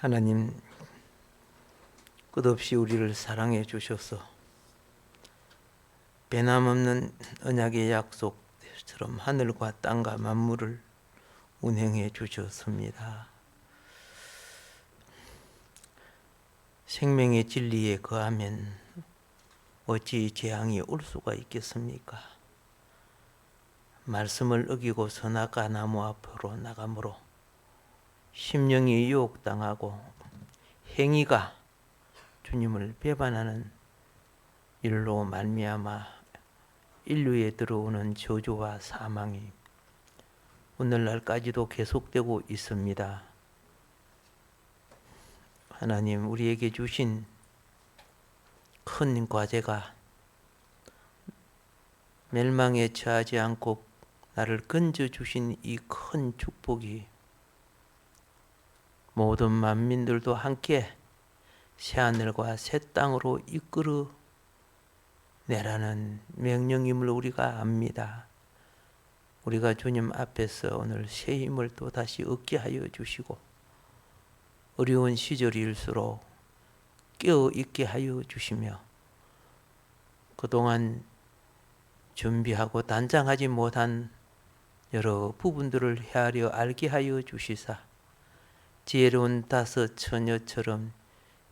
하나님, 끝없이 우리를 사랑해 주셔서 변함없는 언약의 약속처럼 하늘과 땅과 만물을 운행해 주셨습니다. 생명의 진리에 거하면 어찌 재앙이 올 수가 있겠습니까? 말씀을 어기고 선악과 나무 앞으로 나가므로 심령이 유혹당하고 행위가 주님을 배반하는 일로 말미암아 인류에 들어오는 저주와 사망이 오늘날까지도 계속되고 있습니다. 하나님, 우리에게 주신 큰 과제가 멸망에 처하지 않고 나를 건져주신 이 큰 축복이 모든 만민들도 함께 새하늘과 새 땅으로 이끌어 내라는 명령임을 우리가 압니다. 우리가 주님 앞에서 오늘 새 힘을 또다시 얻게 하여 주시고 어려운 시절일수록 깨어 있게 하여 주시며 그동안 준비하고 단장하지 못한 여러 부분들을 헤아려 알게 하여 주시사 지혜로운 다섯 처녀처럼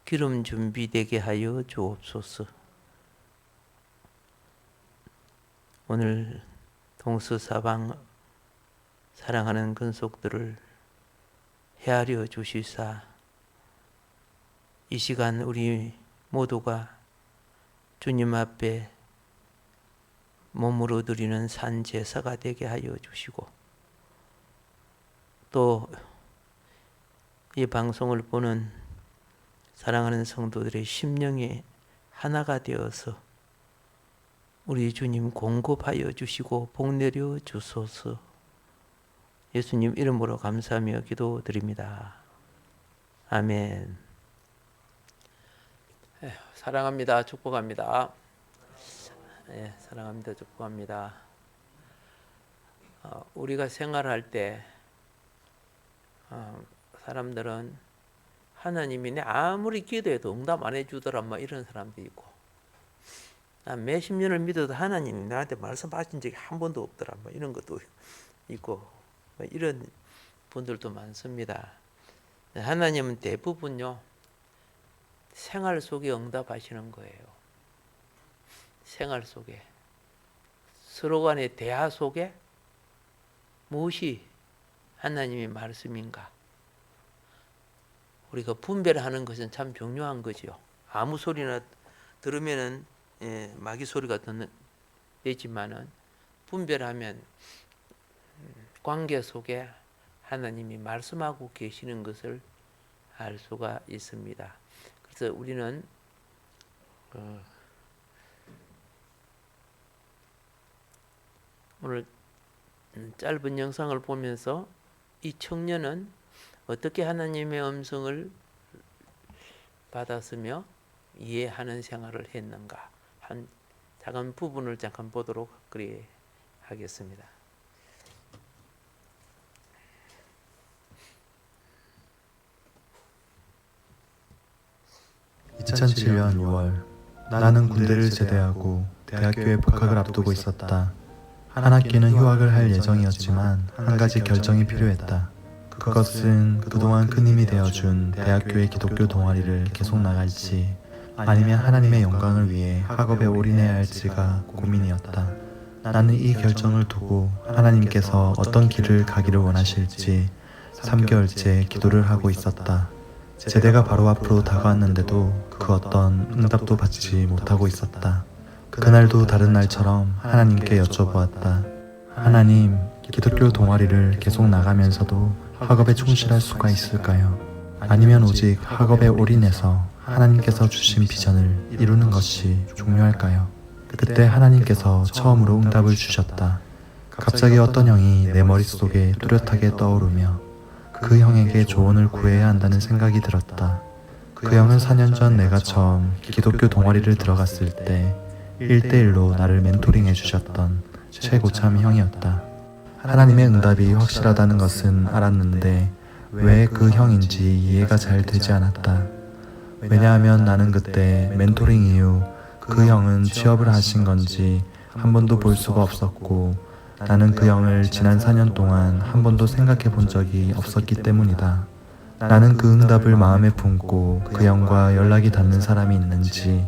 기름 준비되게 하여 주옵소서. 오늘 동서사방 사랑하는 근속들을 헤아려 주시사 이 시간 우리 모두가 주님 앞에 몸으로 드리는 산 제사가 되게 하여 주시고 또 이 방송을 보는 사랑하는 성도들의 심령이 하나가 되어서 우리 주님 공급하여 주시고 복 내려 주소서. 예수님 이름으로 감사하며 기도드립니다. 아멘. 사랑합니다. 축복합니다. 사랑합니다. 축복합니다. 우리가 생활할 때 사람들은 하나님이 아무리 기도해도 응답 안 해주더라 이런 사람도 있고, 난 몇십 년을 믿어도 하나님이 나한테 말씀하신 적이 한 번도 없더라 이런 것도 있고, 이런 분들도 많습니다. 하나님은 대부분요 생활 속에 응답하시는 거예요. 생활 속에, 서로 간의 대화 속에 무엇이 하나님의 말씀인가 우리가 분별하는 것은 참 중요한 거죠. 아무 소리나 들으면은 마귀 소리가 되지만은 분별하면 관계 속에 하나님이 말씀하고 계시는 것을 알 수가 있습니다. 그래서 우리는 오늘 짧은 영상을 보면서 이 청년은 어떻게 하나님의 음성을 받았으며 이해하는 생활을 했는가 한 작은 부분을 잠깐 보도록 하겠습니다. 2007년 6월 나는 군대를 제대하고 대학교에 복학을 앞두고 있었다. 한 학기는 휴학을 할 예정이었지만 한 가지 결정이 필요했다. 그것은 그동안 큰 힘이 되어준 대학교의 기독교 동아리를 계속 나갈지 아니면 하나님의 영광을 위해 학업에 올인해야 할지가 고민이었다. 나는 이 결정을 두고 하나님께서 어떤 길을 가기를 원하실지 3개월째 기도를 하고 있었다. 제대가 바로 앞으로 다가왔는데도 그 어떤 응답도 받지 못하고 있었다. 그날도 다른 날처럼 하나님께 여쭤보았다. 하나님, 기독교 동아리를 계속 나가면서도 학업에 충실할 수가 있을까요? 아니면 오직 학업에 올인해서 하나님께서 주신 비전을 이루는 것이 중요할까요? 그때 하나님께서 처음으로 응답을 주셨다. 갑자기 어떤 형이 내 머릿속에 뚜렷하게 떠오르며 그 형에게 조언을 구해야 한다는 생각이 들었다. 그 형은 4년 전 내가 처음 기독교 동아리를 들어갔을 때 1대1로 나를 멘토링해 주셨던 최고참 형이었다. 하나님의 응답이 확실하다는 것은 알았는데 왜 그 형인지 이해가 잘 되지 않았다. 왜냐하면 나는 그때 멘토링 이후 그 형은 취업을 하신 건지 한 번도 볼 수가 없었고, 나는 그 형을 지난 4년 동안 한 번도 생각해 본 적이 없었기 때문이다. 나는 그 응답을 마음에 품고 그 형과 연락이 닿는 사람이 있는지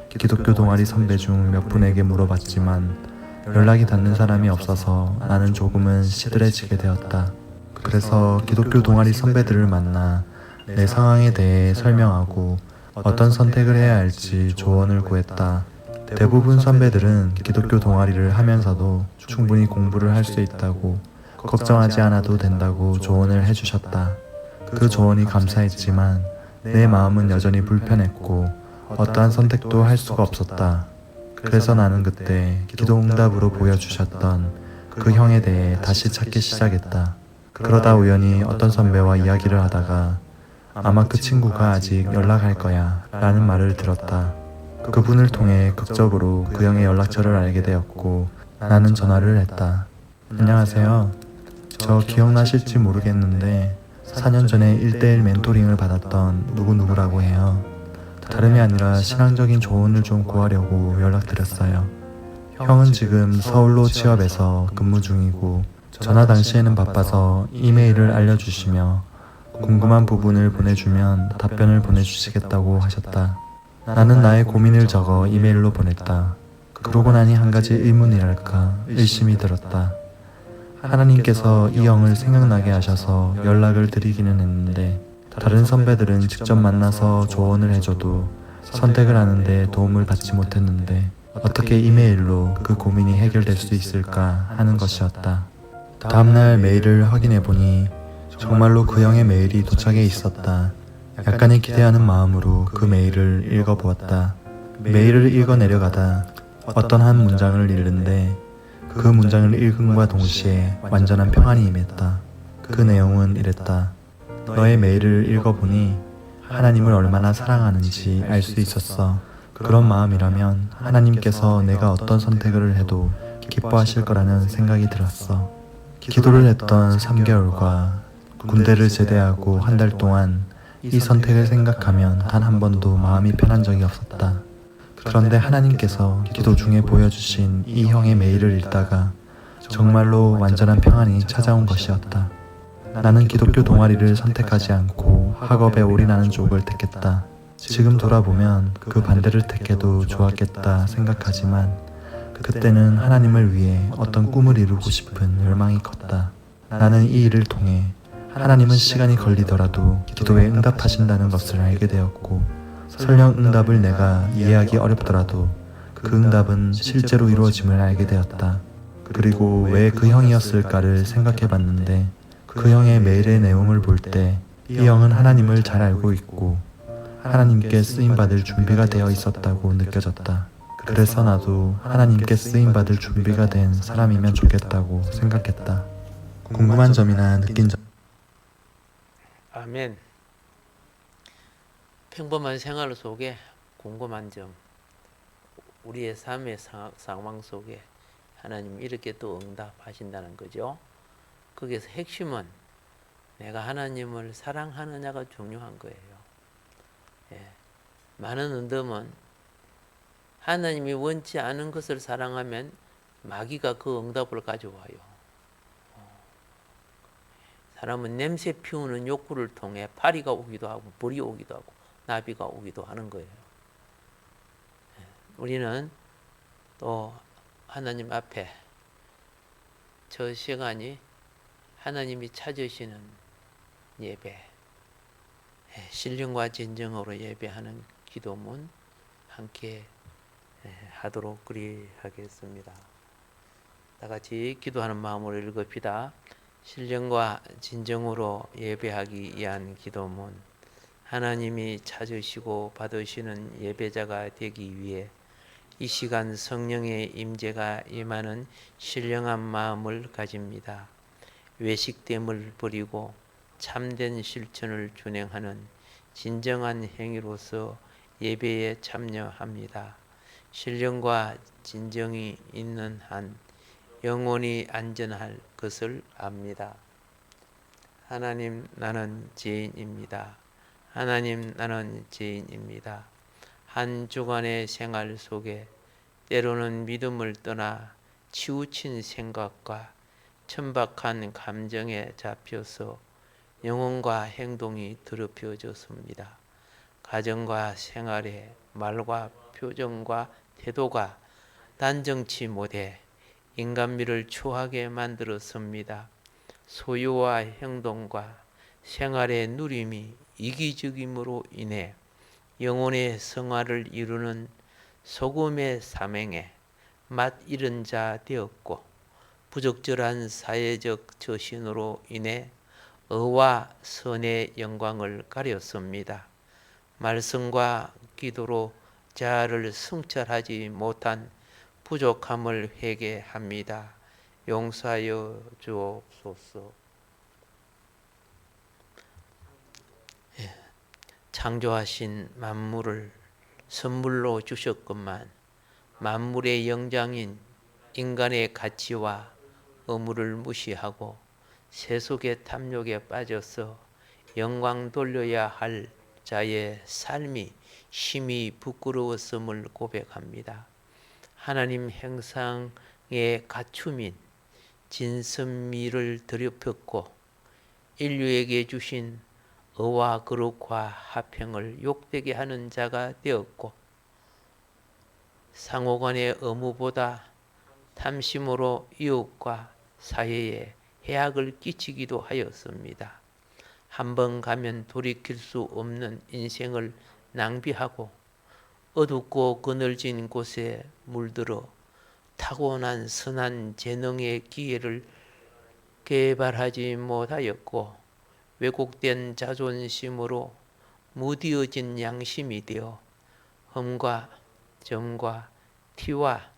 기독교 동아리 선배 중 몇 분에게 물어봤지만 연락이 닿는 사람이 없어서 나는 조금은 시들해지게 되었다. 그래서 기독교 동아리 선배들을 만나 내 상황에 대해 설명하고 어떤 선택을 해야 할지 조언을 구했다. 대부분 선배들은 기독교 동아리를 하면서도 충분히 공부를 할 수 있다고, 걱정하지 않아도 된다고 조언을 해주셨다. 그 조언이 감사했지만 내 마음은 여전히 불편했고 어떠한 선택도 할 수가 없었다. 그래서 나는 그때 기도응답으로 보여주셨던 그 형에 대해 다시 찾기 시작했다. 그러다 우연히 어떤 선배와 이야기를 하다가 아마 그 친구가 아직 연락할 거야 라는 말을 들었다. 그분을 통해 극적으로 그 형의 연락처를 알게 되었고 나는 전화를 했다. 안녕하세요. 저 기억나실지 모르겠는데 4년 전에 1대1 멘토링을 받았던 누구누구라고 해요. 다름이 아니라 신앙적인 조언을 좀 구하려고 연락드렸어요. 형은 지금 서울로 취업해서 근무 중이고 전화 당시에는 바빠서 이메일을 알려주시며 궁금한 부분을 보내주면 답변을 보내주시겠다고 하셨다. 나는 나의 고민을 적어 이메일로 보냈다. 그러고 나니 한 가지 의문이랄까 의심이 들었다. 하나님께서 이 형을 생각나게 하셔서 연락을 드리기는 했는데 다른 선배들은 직접 만나서 조언을 해줘도 선택을 하는데 도움을 받지 못했는데 어떻게 이메일로 그 고민이 해결될 수 있을까 하는 것이었다. 다음날 메일을 확인해보니 정말로 그 형의 메일이 도착해 있었다. 약간의 기대하는 마음으로 그 메일을 읽어보았다. 메일을 읽어 내려가다 어떤 한 문장을 읽는데 그 문장을 읽음과 동시에 완전한 평안이 임했다. 그 내용은 이랬다. 너의 메일을 읽어보니 하나님을 얼마나 사랑하는지 알 수 있었어. 그런 마음이라면 하나님께서 내가 어떤 선택을 해도 기뻐하실 거라는 생각이 들었어. 기도를 했던 3개월과 군대를 제대하고 한 달 동안 이 선택을 생각하면 단 한 번도 마음이 편한 적이 없었다. 그런데 하나님께서 기도 중에 보여주신 이 형의 메일을 읽다가 정말로 완전한 평안이 찾아온 것이었다. 나는 기독교 동아리를 선택하지 않고 학업에 올인하는 쪽을 택했다. 지금 돌아보면 그 반대를 택해도 좋았겠다 생각하지만 그때는 하나님을 위해 어떤 꿈을 이루고 싶은 열망이 컸다. 나는 이 일을 통해 하나님은 시간이 걸리더라도 기도에 응답하신다는 것을 알게 되었고 설령 응답을 내가 이해하기 어렵더라도 그 응답은 실제로 이루어짐을 알게 되었다. 그리고 왜 그 형이었을까를 생각해 봤는데 그 형의 메일의 내용을 볼 때 이 형은 하나님을 잘 알고 있고 하나님께 쓰임받을 준비가 되어 있었다고 느껴졌다. 그래서 나도 하나님께 쓰임받을 준비가 된 사람이면 좋겠다고 생각했다. 궁금한 점이나 느낀 점. 아멘. 평범한 생활 속에 궁금한 점, 우리의 삶의 상황 속에 하나님 이렇게 또 응답하신다는 거죠. 거기에서 핵심은 내가 하나님을 사랑하느냐가 중요한 거예요. 예. 많은 응답은 하나님이 원치 않은 것을 사랑하면 마귀가 그 응답을 가져와요. 사람은 냄새 피우는 욕구를 통해 파리가 오기도 하고 벌이 오기도 하고 나비가 오기도 하는 거예요. 우리는 또 하나님 앞에 저 시간이 하나님이 찾으시는 예배, 신령과 진정으로 예배하는 기도문 함께 하도록 그리하겠습니다. 다 같이 기도하는 마음으로 읽읍시다. 신령과 진정으로 예배하기 위한 기도문. 하나님이 찾으시고 받으시는 예배자가 되기 위해 이 시간 성령의 임재가 임하는 신령한 마음을 가집니다. 외식됨을 버리고 참된 실천을 준행하는 진정한 행위로서 예배에 참여합니다. 신령과 진정이 있는 한 영원히 안전할 것을 압니다. 하나님, 나는 죄인입니다. 하나님, 나는 죄인입니다. 한 주간의 생활 속에 때로는 믿음을 떠나 치우친 생각과 천박한 감정에 잡혀서 영혼과 행동이 더럽혀졌습니다. 가정과 생활에 말과 표정과 태도가 단정치 못해 인간미를 추하게 만들었습니다. 소유와 행동과 생활의 누림이 이기적임으로 인해 영혼의 성화를 이루는 소금의 사명에 맛 잃은 자 되었고, 부적절한 사회적 처신으로 인해 의와 선의 영광을 가렸습니다. 말씀과 기도로 자아를 성찰하지 못한 부족함을 회개합니다. 용서하여 주옵소서. 창조하신 만물을 선물로 주셨건만 만물의 영장인 인간의 가치와 의무를 무시하고 세속의 탐욕에 빠져서 영광 돌려야 할 자의 삶이 심히 부끄러웠음을 고백합니다. 하나님 형상의 갖춤인 진선미를 더럽혔고 인류에게 주신 의와 거룩과 화평을 욕되게 하는 자가 되었고, 상호간의 의무보다 탐심으로 이웃과 사회에 해악을 끼치기도 하였습니다. 한번 가면 돌이킬 수 없는 인생을 낭비하고 어둡고 그늘진 곳에 물들어 타고난 선한 재능의 기회를 개발하지 못하였고, 왜곡된 자존심으로 무디어진 양심이 되어 흠과 점과 티와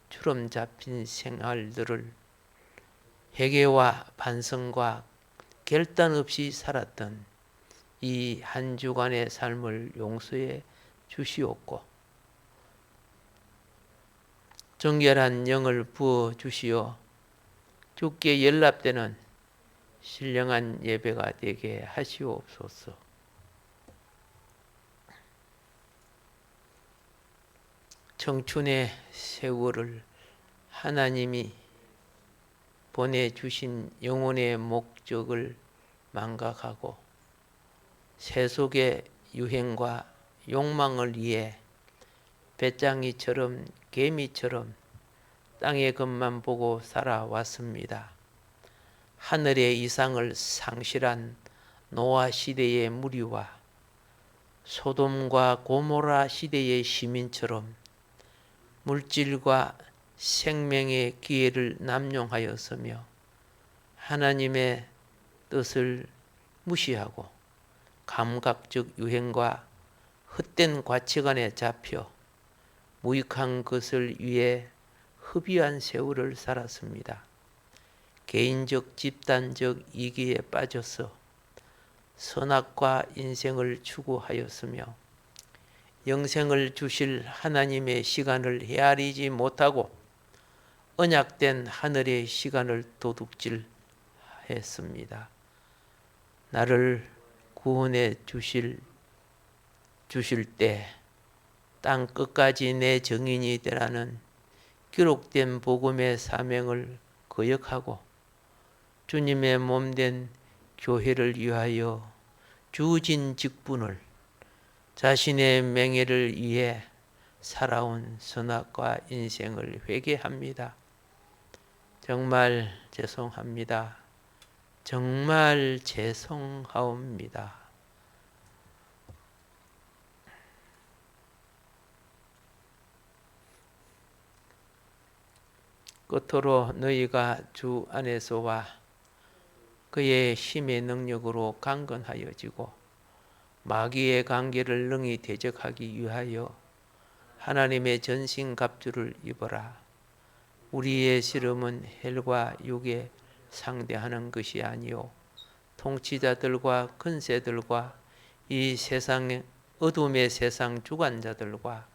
주름 잡힌 생활들을 회개와 반성과 결단 없이 살았던 이 한 주간의 삶을 용서해 주시옵고, 정결한 영을 부어 주시어 주께 연락되는 신령한 예배가 되게 하시옵소서. 청춘의 세월을 하나님이 보내주신 영혼의 목적을 망각하고 세속의 유행과 욕망을 위해 배짱이처럼 개미처럼 땅의 것만 보고 살아왔습니다. 하늘의 이상을 상실한 노아 시대의 무리와 소돔과 고모라 시대의 시민처럼 물질과 생명의 기회를 남용하였으며 하나님의 뜻을 무시하고 감각적 유행과 헛된 가치관에 잡혀 무익한 것을 위해 허비한 세월을 살았습니다. 개인적 집단적 이기에 빠져서 선악과 인생을 추구하였으며 영생을 주실 하나님의 시간을 헤아리지 못하고 언약된 하늘의 시간을 도둑질했습니다. 나를 구원해 주실 때 땅 끝까지 내 증인이 되라는 기록된 복음의 사명을 거역하고 주님의 몸된 교회를 위하여 주어진 직분을 자신의 명예를 위해 살아온 선악과 인생을 회개합니다. 정말 죄송합니다. 정말 죄송하옵니다. 끝으로 너희가 주 안에서와 그의 힘의 능력으로 강건하여지고 마귀의 관계를 능히 대적하기 위하여 하나님의 전신갑주를 입어라. 우리의 씨름은 헬과 육에 상대하는 것이 아니요 통치자들과 권세들과 이 세상의 어둠의 세상 주관자들과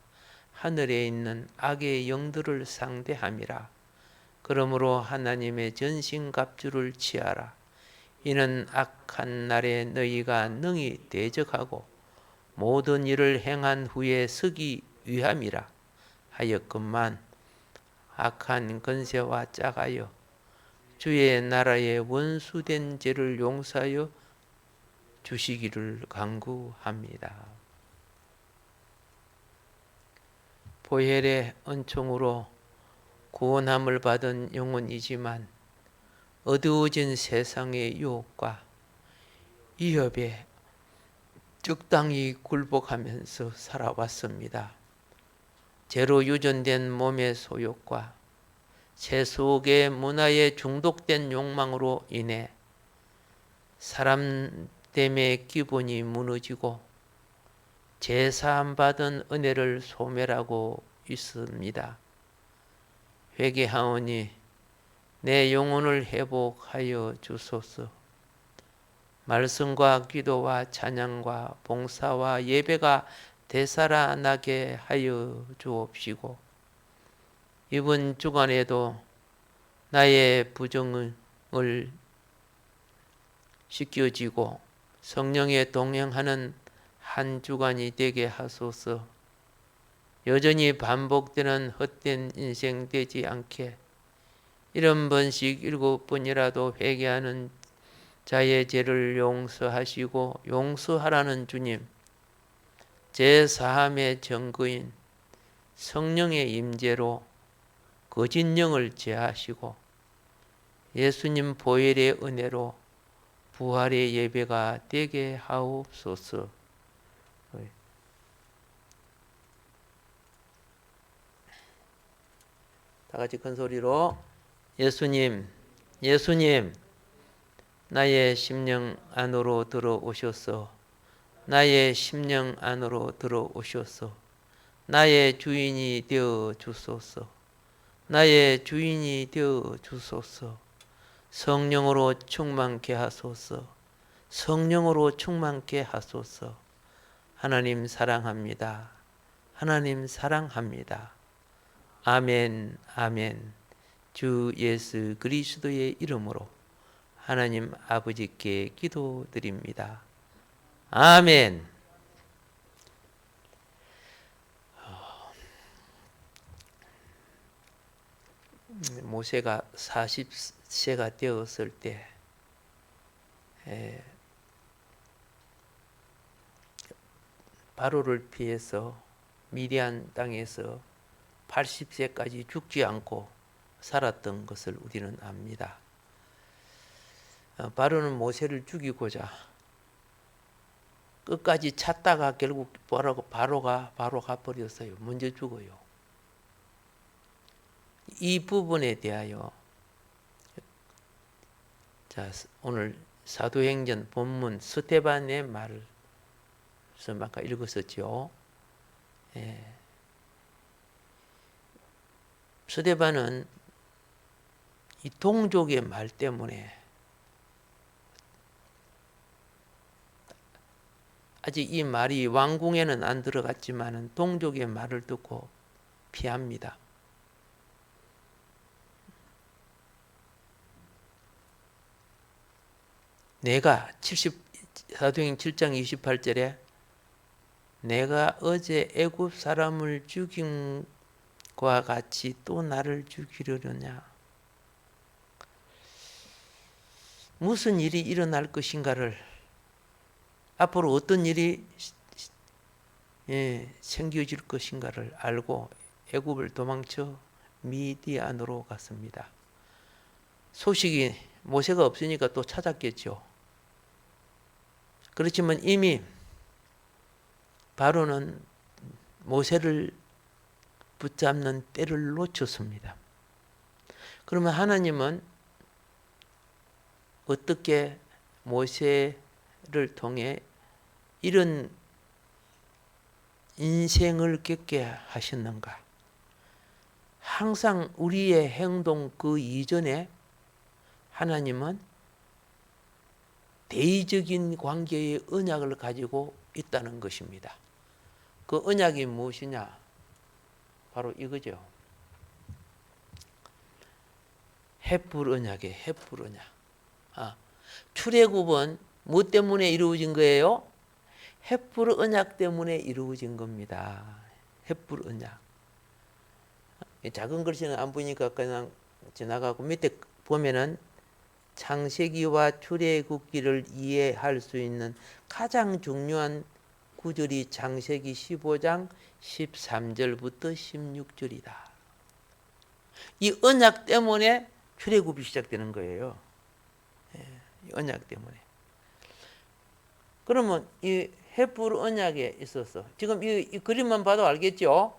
하늘에 있는 악의 영들을 상대함이라. 그러므로 하나님의 전신갑주를 취하라. 이는 악한 날에 너희가 능히 대적하고 모든 일을 행한 후에 서기 위함이라 하였건만 악한 권세와 짝하여 주의 나라의 원수된 죄를 용서하여 주시기를 간구합니다. 보혈의 은총으로 구원함을 받은 영혼이지만 어두워진 세상의 유혹과 위협에 적당히 굴복하면서 살아왔습니다. 죄로 유전된 몸의 소욕과 세속의 문화에 중독된 욕망으로 인해 사람됨의 기본이 무너지고 제사함 받은 은혜를 소멸하고 있습니다. 회개하오니 내 영혼을 회복하여 주소서. 말씀과 기도와 찬양과 봉사와 예배가 되살아나게 하여 주옵시고 이번 주간에도 나의 부정을 씻겨지고 성령에 동행하는 한 주간이 되게 하소서. 여전히 반복되는 헛된 인생 되지 않게 70번씩 7번이라도 회개하는 자의 죄를 용서하시고 용서하라는 주님, 제사함의 증거인 성령의 임재로 거짓 영을 제하시고 예수님 보혈의 은혜로 부활의 예배가 되게 하옵소서. 다 같이 큰 소리로 예수님, 예수님, 나의 심령 안으로 들어오셔서 나의 심령 안으로 들어오셔서 나의 주인이 되어 주소서. 나의 주인이 되어 주소서. 성령으로 충만케 하소서. 성령으로 충만케 하소서. 하나님 사랑합니다. 하나님 사랑합니다. 아멘, 아멘. 주 예수 그리스도의 이름으로 하나님 아버지께 기도드립니다. 아멘. 모세가 40세가 되었을 때 바로를 피해서 미디안 땅에서 80세까지 죽지 않고 살았던 것을 우리는 압니다. 바로는 모세를 죽이고자 끝까지 찾다가 결국 바로가 버렸어요. 먼저 죽어요. 이 부분에 대하여 오늘 사도행전 본문 스데반의 말을 아까 읽었었죠. 스데반은 이 동족의 말 때문에 아직 이 말이 왕궁에는 안 들어갔지만 동족의 말을 듣고 피합니다. 내가 사도행전 7장 28절에 내가 어제 애굽 사람을 죽인 과 같이 또 나를 죽이려느냐. 무슨 일이 일어날 것인가를, 앞으로 어떤 일이 생겨질 것인가를 알고 애굽을 도망쳐 미디안으로 갔습니다. 소식이 모세가 없으니까 또 찾았겠죠. 그렇지만 이미 바로는 모세를 붙잡는 때를 놓쳤습니다. 그러면 하나님은 어떻게 모세를 통해 이런 인생을 겪게 하셨는가? 항상 우리의 행동 그 이전에 하나님은 대의적인 관계의 언약을 가지고 있다는 것입니다. 그 언약이 무엇이냐? 바로 이거죠. 헷불 언약이에요. 헷불 언약. 출애굽은 뭐 때문에 이루어진 거예요? 헷불 언약 때문에 이루어진 겁니다. 헷불 언약. 작은 글씨는 안 보니까 그냥 지나가고 밑에 보면은 창세기와 출애굽기를 이해할 수 있는 가장 중요한 구절이 창세기 15장 13절부터 16절이다. 이 언약 때문에 출애굽이 시작되는 거예요. 이 언약 때문에. 그러면 이 헷불 언약에 있어서 지금 이 그림만 봐도 알겠죠?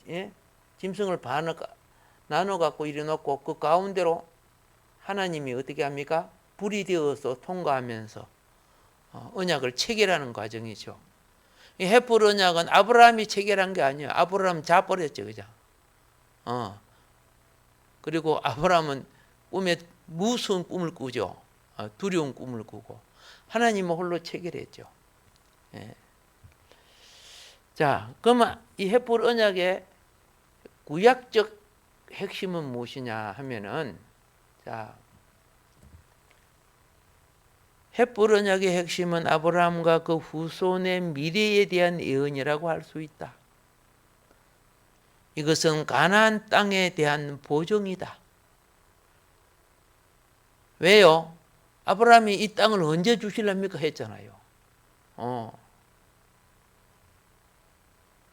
예? 짐승을 반을 나눠 갖고 이래 놓고 그 가운데로 하나님이 어떻게 합니까? 불이 되어서 통과하면서 언약을 체결하는 과정이죠. 이 헷불 언약은 아브라함이 체결한 게 아니에요. 아브라함 자버렸죠, 그죠? 그리고 아브라함은 꿈에 무서운 꿈을 꾸죠. 두려운 꿈을 꾸고 하나님은 홀로 체결했죠. 예. 자, 그러면 이 헷불 언약의 구약적 핵심은 무엇이냐 하면은, 자, 헷불 언약의 핵심은 아브라함과 그 후손의 미래에 대한 예언이라고 할 수 있다. 이것은 가나안 땅에 대한 보증이다. 왜요? 아브라함이 이 땅을 언제 주실랍니까 했잖아요.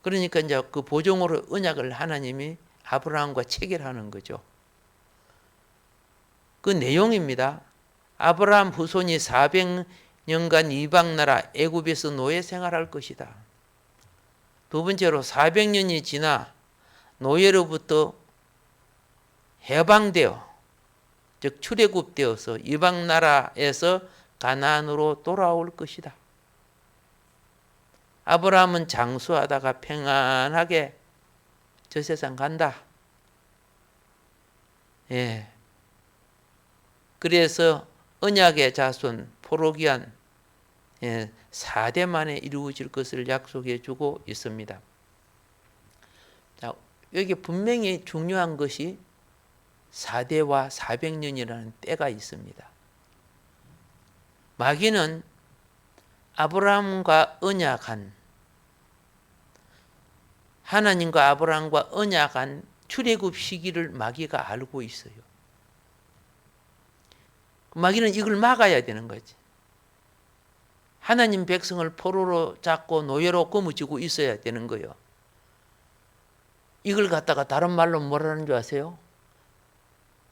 그러니까 이제 그 보증으로 언약을 하나님이 아브라함과 체결하는 거죠. 그 내용입니다. 아브라함 후손이 400년간 이방 나라 애굽에서 노예 생활할 것이다. 두 번째로 400년이 지나 노예로부터 해방되어, 즉 출애굽되어서 이방 나라에서 가나안으로 돌아올 것이다. 아브라함은 장수하다가 평안하게 저 세상 간다. 예. 그래서 언약의 자손 포로기한 4대 만에 이루어질 것을 약속해 주고 있습니다. 자, 여기 분명히 중요한 것이 4대와 400년이라는 때가 있습니다. 마귀는 아브라함과 언약한, 하나님과 아브라함과 언약한 출애굽 시기를 마귀가 알고 있어요. 마귀는 이걸 막아야 되는 거지. 하나님 백성을 포로로 잡고 노예로 거머쥐고 있어야 되는 거예요. 이걸 갖다가 다른 말로 뭐라는 줄 아세요?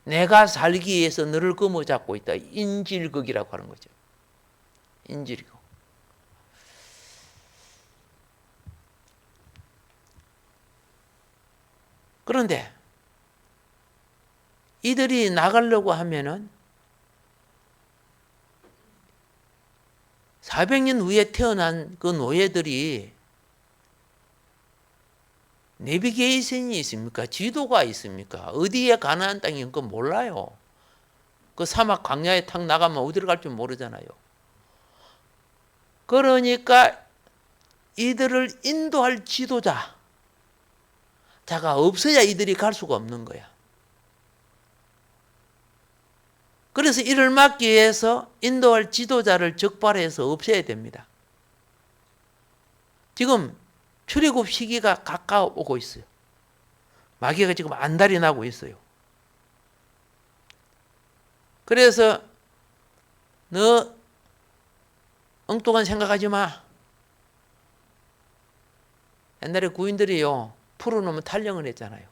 내가 살기 위해서 너를 거머잡고 있다. 인질극이라고 하는 거죠. 인질극. 그런데 이들이 나가려고 하면은 400년 후에 태어난 그 노예들이 내비게이션이 있습니까? 지도가 있습니까? 어디에 가나안 땅이 있는 거 몰라요. 그 사막 광야에 탁 나가면 어디로 갈지 모르잖아요. 그러니까 이들을 인도할 지도자가 없어야 이들이 갈 수가 없는 거야. 그래서 이를 막기 위해서 인도할 지도자를 적발해서 없애야 됩니다. 지금 출애굽 시기가 가까워오고 있어요. 마귀가 지금 안달이 나고 있어요. 그래서 너 엉뚱한 생각하지 마. 옛날에 구인들이요, 풀어놓으면 탈령을 했잖아요.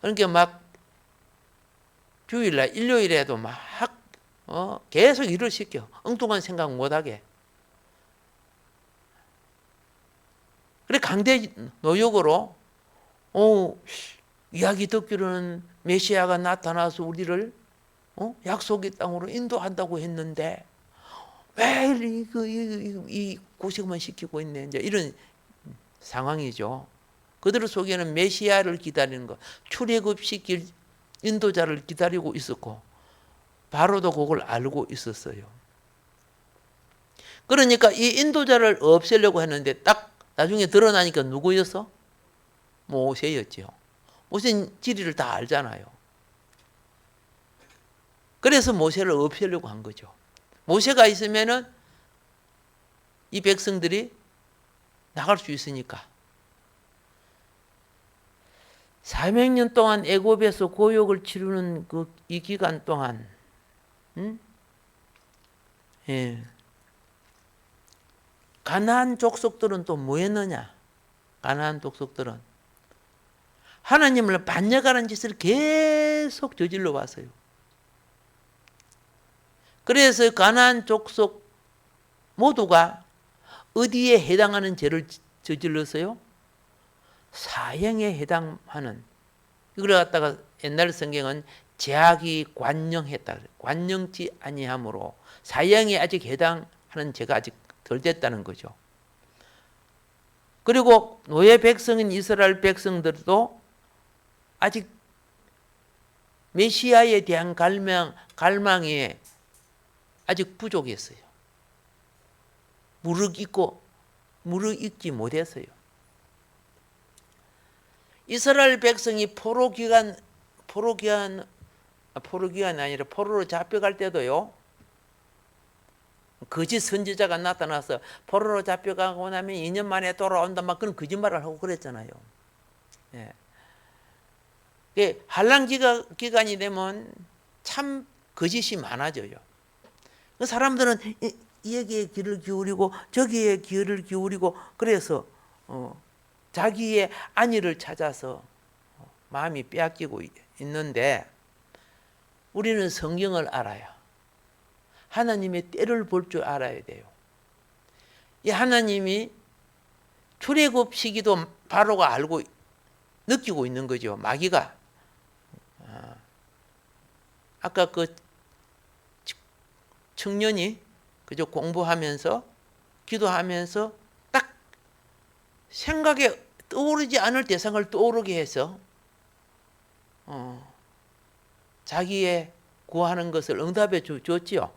그러니까 막 주일날, 일요일에도 막 계속 일을 시켜. 엉뚱한 생각 못하게. 그래 강제 노역으로 이야기 듣기로는 메시아가 나타나서 우리를 약속의 땅으로 인도한다고 했는데 왜 이 고생만 시키고 있네. 이제 이런 상황이죠. 그들 속에는 메시아를 기다리는 것, 출애굽시킬 인도자를 기다리고 있었고 바로도 그걸 알고 있었어요. 그러니까 이 인도자를 없애려고 했는데 딱 나중에 드러나니까 누구였어? 모세였죠. 모세는 지리를 다 알잖아요. 그래서 모세를 없애려고 한 거죠. 모세가 있으면은 이 백성들이 나갈 수 있으니까. 400년 동안 애굽에서 고욕을 치르는 이 기간 동안, 예. 가나안 족속들은 또 뭐 했느냐? 가나안 족속들은 하나님을 반역하는 짓을 계속 저질러 왔어요. 그래서 가나안 족속 모두가 어디에 해당하는 죄를 저질렀어요? 사형에 해당하는, 이걸 갖다가 옛날 성경은 제하기 관영했다. 관영치 아니함으로 사형에 아직 해당하는 죄가 아직 덜 됐다는 거죠. 그리고 노예 백성인 이스라엘 백성들도 아직 메시아에 대한 갈망이 아직 부족했어요. 무르익지 못했어요. 이스라엘 백성이 포로기간이 아니라 포로로 잡혀갈 때도요, 거짓 선지자가 나타나서 포로로 잡혀가고 나면 2년 만에 돌아온다 막 그런 거짓말을 하고 그랬잖아요. 예. 환란 기간이 되면 참 거짓이 많아져요. 사람들은 여기에 귀를 기울이고 저기에 귀를 기울이고 그래서 자기의 안위를 찾아서 마음이 빼앗기고 있는데, 우리는 성경을 알아요. 하나님의 때를 볼 줄 알아야 돼요. 이 하나님이 출애굽 시기도 바로가 알고 느끼고 있는 거죠. 마귀가 아까 그 청년이 그저 공부하면서 기도하면서 딱 생각에 떠오르지 않을 대상을 떠오르게 해서 자기의 구하는 것을 응답해 줬지요.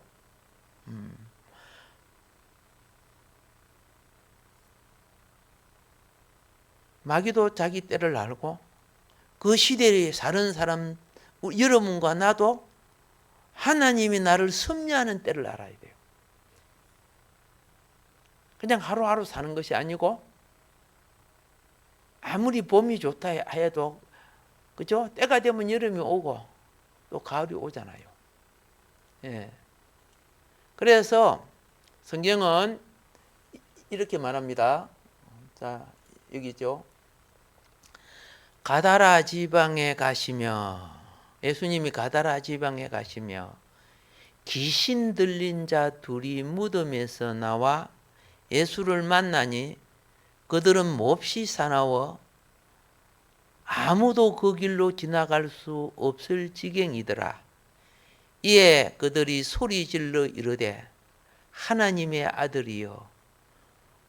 마귀도 자기 때를 알고 그 시대에 사는 사람 여러분과 나도 하나님이 나를 섭리하는 때를 알아야 돼요. 그냥 하루하루 사는 것이 아니고 아무리 봄이 좋다 해도 그죠? 때가 되면 여름이 오고 또 가을이 오잖아요. 예. 그래서 성경은 이렇게 말합니다. 자, 여기죠. 가다라 지방에 가시며, 예수님이 가다라 지방에 가시며 귀신 들린 자 둘이 무덤에서 나와 예수를 만나니 그들은 몹시 사나워 아무도 그 길로 지나갈 수 없을 지경이더라. 이에 그들이 소리질러 이르되 하나님의 아들이여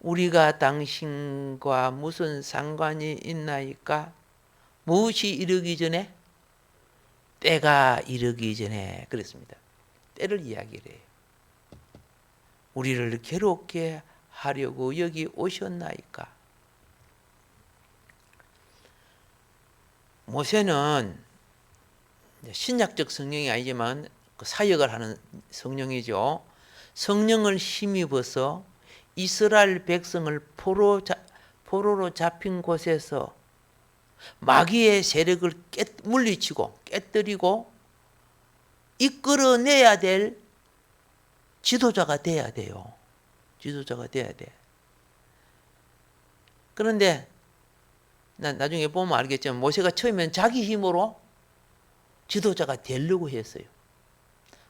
우리가 당신과 무슨 상관이 있나이까? 무엇이 이르기 전에? 때가 이르기 전에. 그랬습니다. 때를 이야기를 해요. 우리를 괴롭게 하려고 여기 오셨나이까? 모세는 신약적 성령이 아니지만 사역을 하는 성령이죠. 성령을 힘입어서 이스라엘 백성을 포로로 잡힌 곳에서 마귀의 세력을 물리치고 깨뜨리고 이끌어내야 될 지도자가 돼야 돼요. 지도자가 돼야 돼. 그런데 나중에 보면 알겠지만 모세가 처음에는 자기 힘으로 지도자가 되려고 했어요.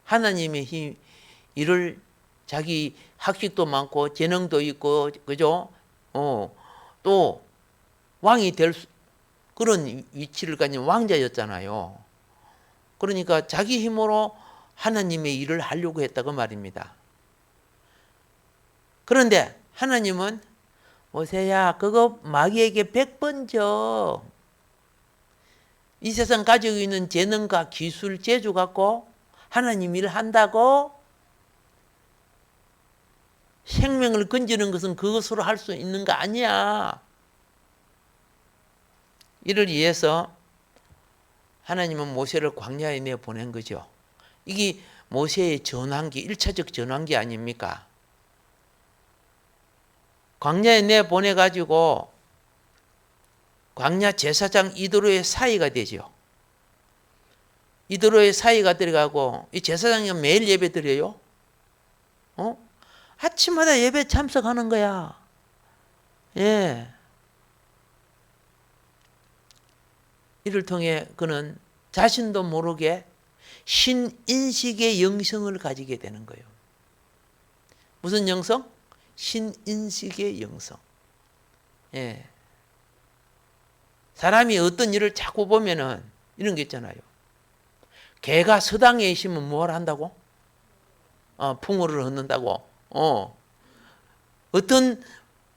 하나님의 힘, 이를 자기 학식도 많고 재능도 있고 그죠? 또 왕이 될 그런 위치를 가진 왕자였잖아요. 그러니까 자기 힘으로 하나님의 일을 하려고 했다고 말입니다. 그런데 하나님은 모세야 그거 마귀에게 100번 져. 이 세상 가지고 있는 재능과 기술, 재주 갖고 하나님 일을 한다고? 생명을 건지는 것은 그것으로 할 수 있는 거 아니야. 이를 위해서 하나님은 모세를 광야에 내보낸 거죠. 이게 모세의 전환기, 1차적 전환기 아닙니까? 광야에 내보내가지고 광야 제사장 이드로의 사이가 되죠. 이드로의 사이가 들어가고 이 제사장이 매일 예배 드려요. 아침마다 예배 참석하는 거야. 예. 이를 통해 그는 자신도 모르게 신인식의 영성을 가지게 되는 거예요. 무슨 영성? 신인식의 영성. 예. 사람이 어떤 일을 자꾸 보면은 이런 게 있잖아요. 개가 서당에 있으면 뭘 한다고? 풍어를 얻는다고. 어떤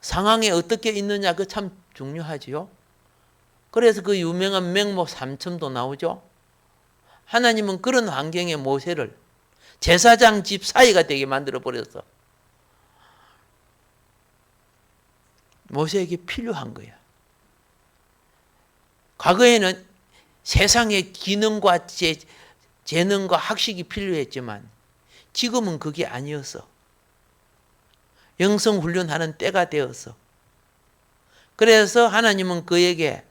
상황에 어떻게 있느냐 그 참 중요하지요. 그래서 그 유명한 맹목 삼첨도 나오죠. 하나님은 그런 환경에 모세를 제사장 집 사이가 되게 만들어 버렸어. 모세에게 필요한 거야. 과거에는 세상의 기능과 재능과 학식이 필요했지만 지금은 그게 아니었어. 영성 훈련하는 때가 되었어. 그래서 하나님은 그에게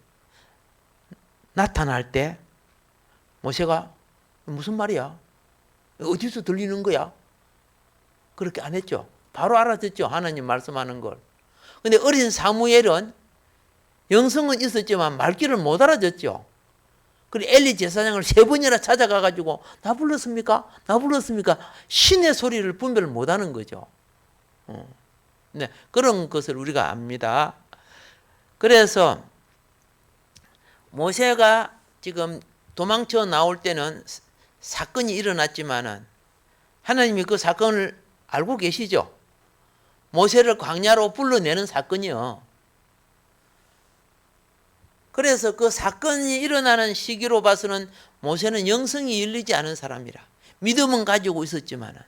나타날 때 모세가 무슨 말이야? 어디서 들리는 거야? 그렇게 안 했죠. 바로 알아듣죠. 하나님 말씀하는 걸. 근데 어린 사무엘은 영성은 있었지만 말귀를 못 알아듣죠. 그리고 엘리 제사장을 3번이나 찾아가가지고 나 불렀습니까? 나 불렀습니까? 신의 소리를 분별을 못하는 거죠. 네, 그런 것을 우리가 압니다. 그래서 모세가 지금 도망쳐 나올 때는 사건이 일어났지만은 하나님이 그 사건을 알고 계시죠. 모세를 광야로 불러내는 사건이요. 그래서 그 사건이 일어나는 시기로 봐서는 모세는 영성이 열리지 않은 사람이라 믿음은 가지고 있었지만은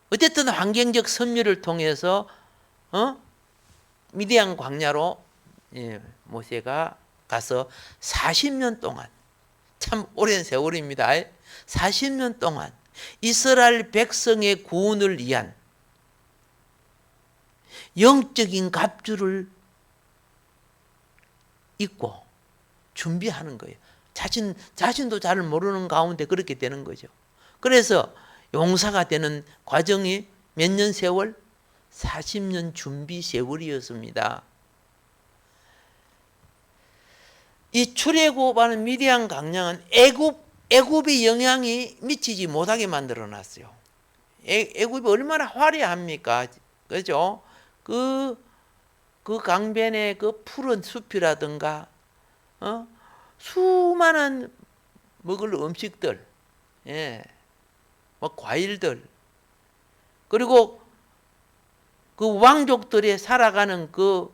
어쨌든 환경적 섭리를 통해서 미디안 광야로 모세가 가서 40년 동안, 참 오랜 세월입니다. 40년 동안 이스라엘 백성의 구원을 위한 영적인 갑주를 입고 준비하는 거예요. 자신도 잘 모르는 가운데 그렇게 되는 거죠. 그래서 용사가 되는 과정이 몇 년 세월? 40년 준비 세월이었습니다. 이 출애굽하는 미디안 광야는 애굽의 영향이 미치지 못하게 만들어 놨어요. 애굽이 얼마나 화려합니까? 그죠? 그 강변의 그 푸른 숲이라든가, 수많은 먹을 음식들, 뭐 과일들, 그리고 그 왕족들이 살아가는 그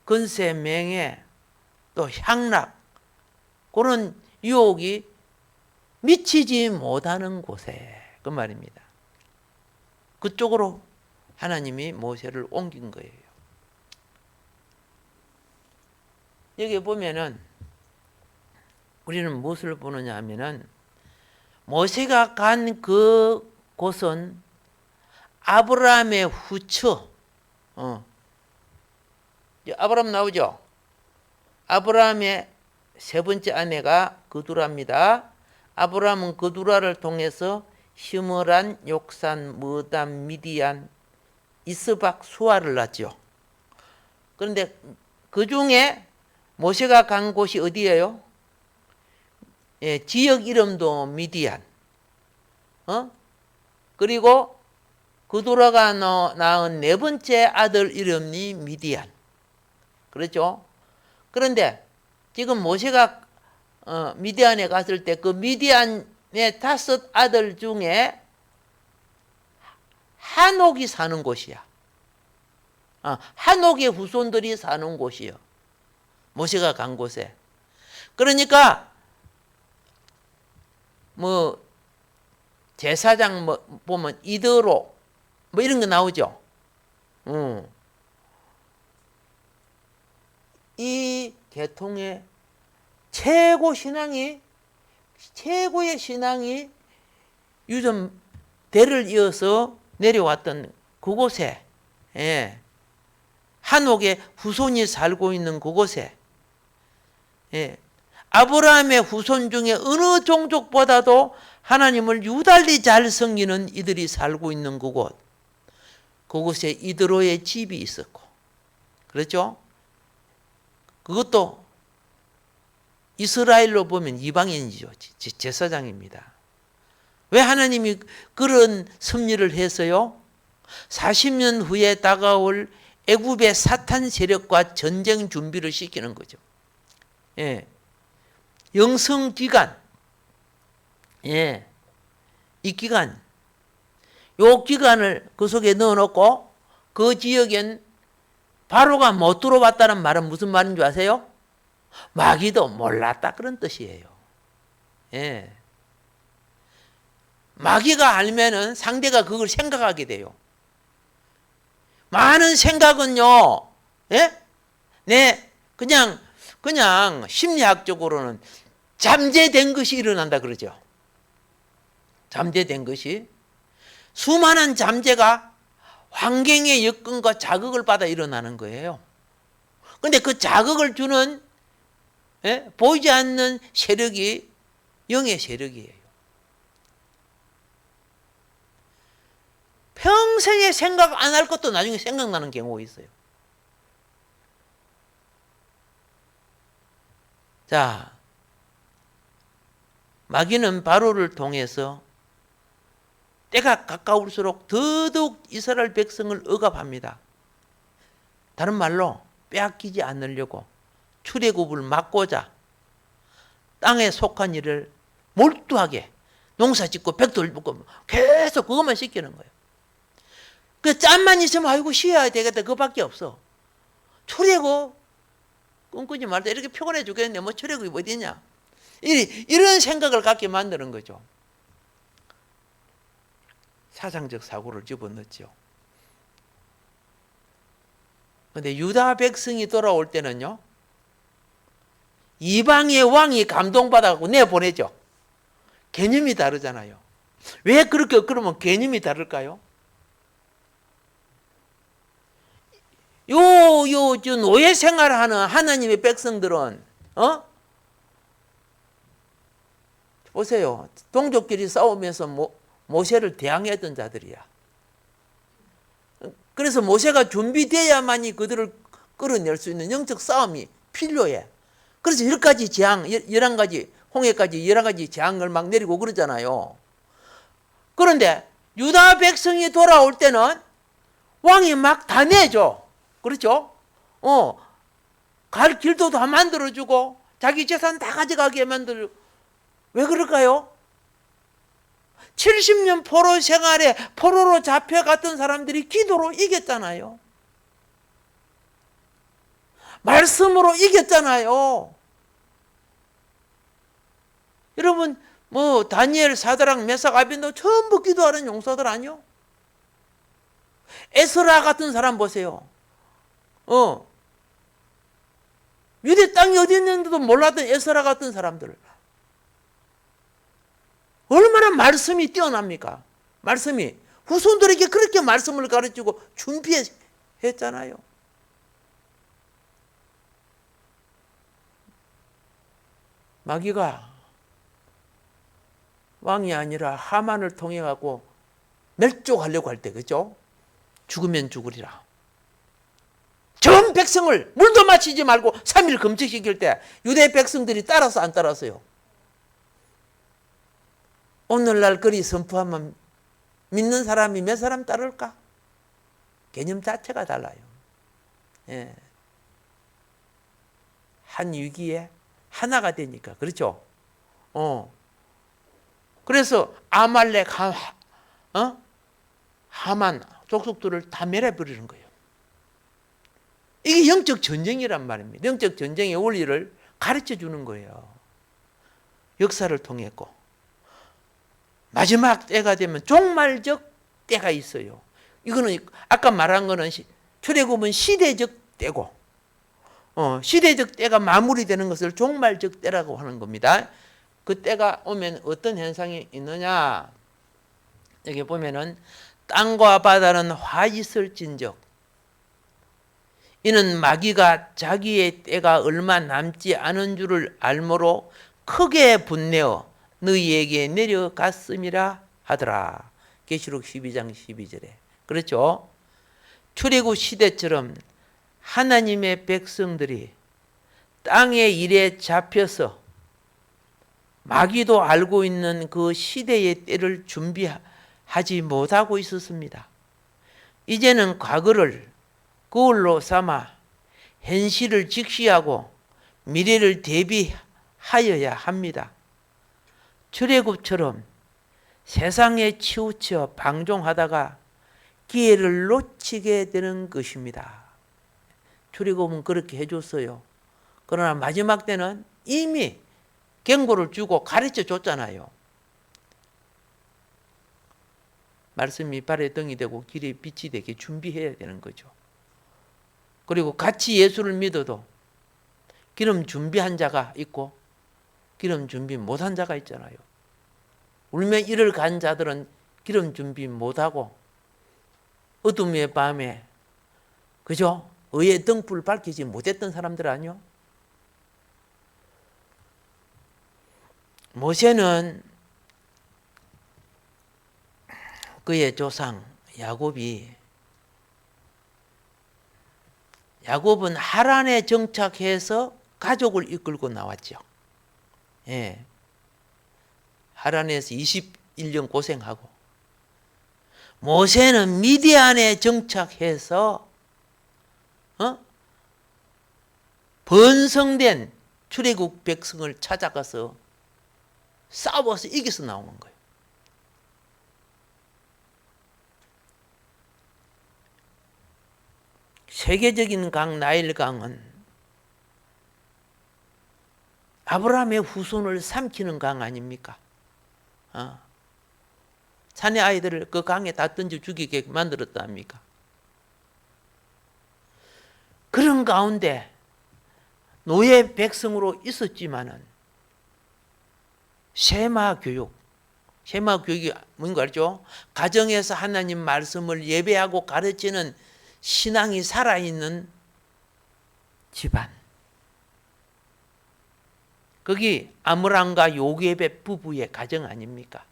건세 명예, 또 향락, 그런 유혹이 미치지 못하는 곳에 그 말입니다. 그쪽으로 하나님이 모세를 옮긴 거예요. 여기 보면은 우리는 무엇을 보느냐 하면은 모세가 간 그 곳은 아브라함의 후처, 아브라함 나오죠? 아브라함의 세 번째 아내가 그두라입니다. 아브라함은 그두라를 통해서 시므란, 욕산, 머단, 미디안, 이스박, 수아를 낳죠. 그런데 그 중에 모세가 간 곳이 어디예요? 지역 이름도 미디안. 그리고 그두라가 낳은 네 번째 아들 이름이 미디안. 그렇죠? 그런데 지금 모세가 미디안에 갔을 때 그 미디안의 5 아들 중에 한옥이 사는 곳이야. 한옥의 후손들이 사는 곳이요. 모세가 간 곳에. 그러니까 뭐 제사장 보면 이드로 뭐 이런 거 나오죠. 이 계통의 최고의 신앙이 유전 대를 이어서 내려왔던 그곳에, 예, 한옥의 후손이 살고 있는 그곳에, 예, 아브라함의 후손 중에 어느 종족보다도 하나님을 유달리 잘 섬기는 이들이 살고 있는 그곳에 이드로의 집이 있었고, 그렇죠? 그것도 이스라엘로 보면 이방인이죠. 제사장입니다. 왜 하나님이 그런 섭리를 했어요? 40년 후에 다가올 애굽의 사탄 세력과 전쟁 준비를 시키는 거죠. 예. 영성 기간, 예, 이 기간, 요 기간을 그 속에 넣어놓고 그 지역엔 바로가 못 들어왔다는 말은 무슨 말인 줄 아세요? 마귀도 몰랐다 그런 뜻이에요. 예. 마귀가 알면은 상대가 그걸 생각하게 돼요. 많은 생각은요, 예? 네, 그냥 심리학적으로는 잠재된 것이 일어난다 그러죠. 잠재된 것이. 수많은 잠재가 환경의 여건과 자극을 받아 일어나는 거예요. 그런데 그 자극을 주는, 예? 보이지 않는 세력이 영의 세력이에요. 평생에 생각 안 할 것도 나중에 생각나는 경우가 있어요. 자, 마귀는 바로를 통해서 때가 가까울수록 더더욱 이스라엘 백성을 억압합니다. 다른 말로 빼앗기지 않으려고 출애굽을 막고자 땅에 속한 일을 몰두하게 농사 짓고 백돌 붓고 계속 그것만 시키는 거예요. 그 짬만 있으면 아이고 쉬어야 되겠다 그거밖에 없어. 출애굽 꿈꾸지 말자. 이렇게 피곤해 죽겠는데 뭐 출애굽이 어디냐. 이런 생각을 갖게 만드는 거죠. 사상적 사고를 집어넣죠. 그런데 유다 백성이 돌아올 때는요, 이방의 왕이 감동받아서 내보내죠. 개념이 다르잖아요. 왜 그러면 개념이 다를까요? 저 노예 생활하는 하나님의 백성들은, 보세요. 동족끼리 싸우면서 모세를 대항했던 자들이야. 그래서 모세가 준비돼야만이 그들을 끌어낼 수 있는 영적 싸움이 필요해. 그래서 10가지 재앙, 11가지, 홍해까지 11가지 재앙을 막 내리고 그러잖아요. 그런데 유다 백성이 돌아올 때는 왕이 막 다 내줘. 그렇죠? 갈 길도 다 만들어주고 자기 재산 다 가져가게 만들어. 왜 그럴까요? 70년 포로 생활에 포로로 잡혀갔던 사람들이 기도로 이겼잖아요. 말씀으로 이겼잖아요. 여러분 다니엘, 사드락, 메삭, 아벤노 전부 기도하는 용사들 아니요? 에스라 같은 사람 보세요. 유대 땅이 어디 있는지도 몰랐던 에스라 같은 사람들. 얼마나 말씀이 뛰어납니까? 말씀이 후손들에게 그렇게 말씀을 가르치고 준비했잖아요. 마귀가 왕이 아니라 하만을 통해 갖고 멸족하려고 할 때, 그죠? 죽으면 죽으리라. 전 백성을 물도 마시지 말고 3일 금식시킬 때 유대 백성들이 따라서 안 따랐어요. 오늘날 그리 선포하면 믿는 사람이 몇 사람 따를까? 개념 자체가 달라요. 예. 한 위기에 하나가 되니까. 그렇죠? 그래서 아말렉, 하만 족속들을 다 멸해버리는 거예요. 이게 영적 전쟁이란 말입니다. 영적 전쟁의 원리를 가르쳐 주는 거예요. 역사를 통했고. 마지막 때가 되면 종말적 때가 있어요. 이거는 아까 말한 거는 출애굽은 시대적 때고, 시대적 때가 마무리되는 것을 종말적 때라고 하는 겁니다. 그 때가 오면 어떤 현상이 있느냐? 여기 보면은 땅과 바다는 화 있을진적 이는 마귀가 자기의 때가 얼마 남지 않은 줄을 알므로 크게 분내어 너희에게 내려갔음이라 하더라. 계시록 12장 12절에. 그렇죠? 출애굽 시대처럼 하나님의 백성들이 땅의 일에 잡혀서 마귀도 알고 있는 그 시대의 때를 준비하지 못하고 있었습니다. 이제는 과거를 거울로 삼아 현실을 직시하고 미래를 대비하여야 합니다. 출애굽처럼 세상에 치우쳐 방종하다가 기회를 놓치게 되는 것입니다. 출애굽은 그렇게 해줬어요. 그러나 마지막 때는 이미 경고를 주고 가르쳐 줬잖아요. 말씀이 발에 등이 되고 길에 빛이 되게 준비해야 되는 거죠. 그리고 같이 예수를 믿어도 기름 준비한 자가 있고 기름 준비 못한 자가 있잖아요. 울며 이를 간 자들은 기름 준비 못하고 어둠의 밤에 그죠? 의의 등불 밝히지 못했던 사람들 아니요? 모세는 그의 조상 야곱은 하란에 정착해서 가족을 이끌고 나왔죠. 예. 하란에서 21년 고생하고 모세는 미디안에 정착해서 번성된 출애굽 백성을 찾아가서 싸워서 이겨서 나오는 거예요. 세계적인 강 나일강은 아브라함의 후손을 삼키는 강 아닙니까? 자네 아이들을 그 강에 다 던져 죽이게 만들었다 합니까? 그런 가운데 노예 백성으로 있었지만은 세마 교육이 뭔가 알죠? 가정에서 하나님 말씀을 예배하고 가르치는 신앙이 살아있는 집안. 거기 아므람과 요게벳 부부의 가정 아닙니까?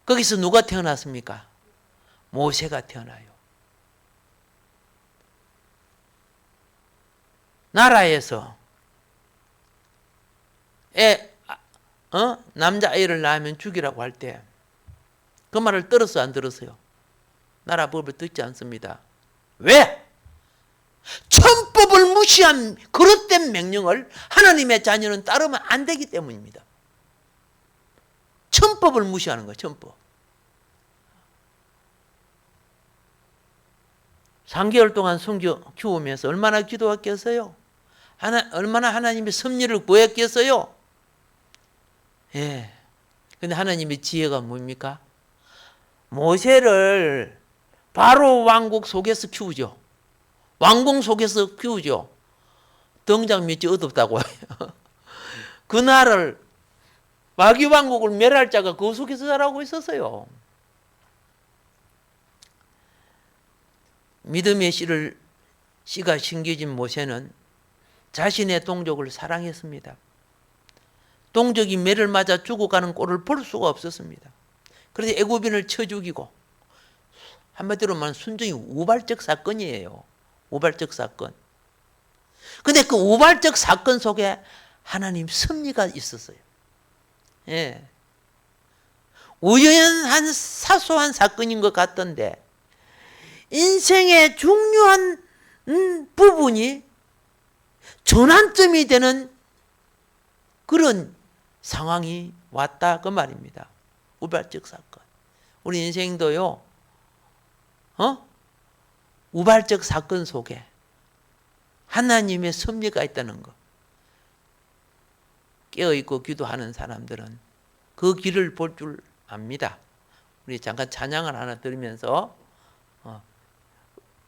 거기서 누가 태어났습니까? 모세가 태어나요. 나라에서 남자아이를 낳으면 죽이라고 할 때 그 말을 들었어 안 들었어요? 나라 법을 듣지 않습니다. 왜? 천법을 무시한 그릇된 명령을 하나님의 자녀는 따르면 안 되기 때문입니다. 천법을 무시하는 거예요. 천법. 3개월 동안 성교 키우면서 얼마나 기도했겠어요? 얼마나 하나님의 섭리를 구했겠어요? 예. 근데 하나님의 지혜가 뭡니까? 모세를 바로 왕국 속에서 키우죠. 왕궁 속에서 키우죠. 등장 밑이 어둡다고 해요. 그 나라를 마귀 왕국을 멸할 자가 그 속에서 자라고 있었어요. 믿음의 씨가 심겨진 모세는 자신의 동족을 사랑했습니다. 동족이 매를 맞아 죽어가는 꼴을 볼 수가 없었습니다. 그래서 애굽인을 쳐 죽이고 한마디로 말하면 순종이 우발적 사건이에요. 우발적 사건. 근데 그 우발적 사건 속에 하나님 섭리가 있었어요. 예. 우연한 사소한 사건인 것 같던데 인생의 중요한 부분이 전환점이 되는 그런 상황이 왔다 그 말입니다. 우발적 사건. 우리 인생도요. 우발적 사건 속에 하나님의 섭리가 있다는 것. 깨어있고 기도하는 사람들은 그 길을 볼 줄 압니다. 우리 잠깐 찬양을 하나 들으면서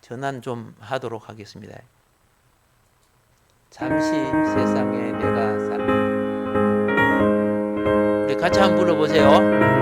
전환 좀 하도록 하겠습니다. 잠시 세상에 내가 살. 우리 같이 한번 불러보세요.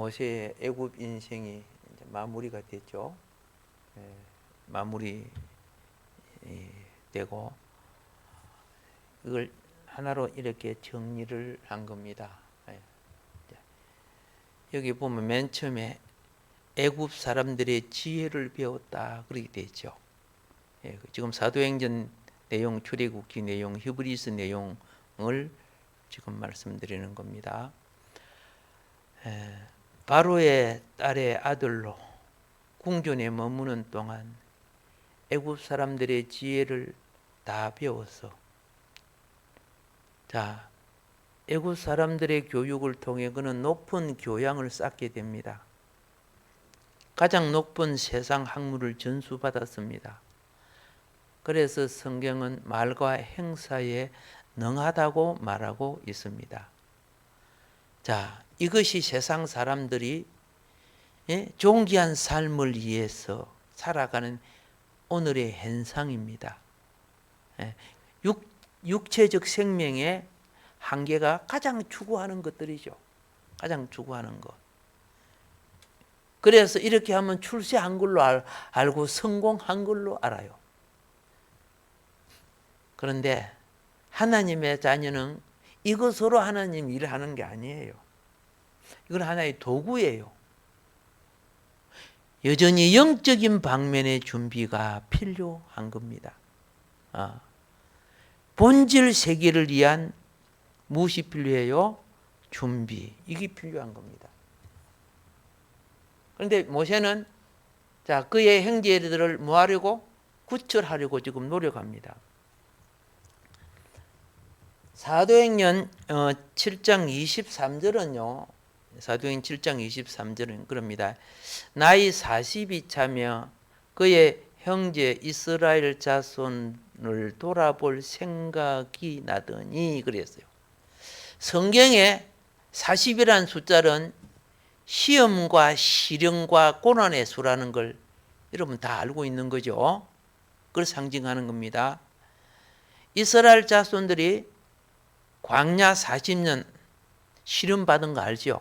모세의 애굽 인생이 이제 마무리가 됐죠. 마무리 되고 이걸 하나로 이렇게 정리를 한 겁니다. 여기 보면 맨 처음에 애굽 사람들의 지혜를 배웠다 그렇게 돼 있죠. 지금 사도행전 내용, 출애굽기 내용, 히브리서 내용을 지금 말씀드리는 겁니다. 바로의 딸의 아들로 궁전에 머무는 동안 애굽 사람들의 지혜를 다 배웠어. 자, 애굽 사람들의 교육을 통해 그는 높은 교양을 쌓게 됩니다. 가장 높은 세상 학문을 전수받았습니다. 그래서 성경은 말과 행사에 능하다고 말하고 있습니다. 자, 이것이 세상 사람들이 존귀한 삶을 위해서 살아가는 오늘의 현상입니다. 육체적 생명의 한계가 가장 추구하는 것들이죠. 가장 추구하는 것. 그래서 이렇게 하면 출세한 걸로 알고 성공한 걸로 알아요. 그런데 하나님의 자녀는 이것으로 하나님 일을 하는 게 아니에요. 이건 하나의 도구예요. 여전히 영적인 방면의 준비가 필요한 겁니다. 본질 세계를 위한 무엇이 필요해요? 준비. 이게 필요한 겁니다. 그런데 모세는 그의 형제들을 뭐 하려고? 구출하려고 지금 노력합니다. 사도행전 7장 23절은요. 사도행전 7장 23절은 그럽니다. 나이 40이 차며 그의 형제 이스라엘 자손을 돌아볼 생각이 나더니 그랬어요. 성경에 40이라는 숫자는 시험과 시련과 고난의 수라는 걸 여러분 다 알고 있는 거죠. 그걸 상징하는 겁니다. 이스라엘 자손들이 광야 40년 시련 받은 거 알죠?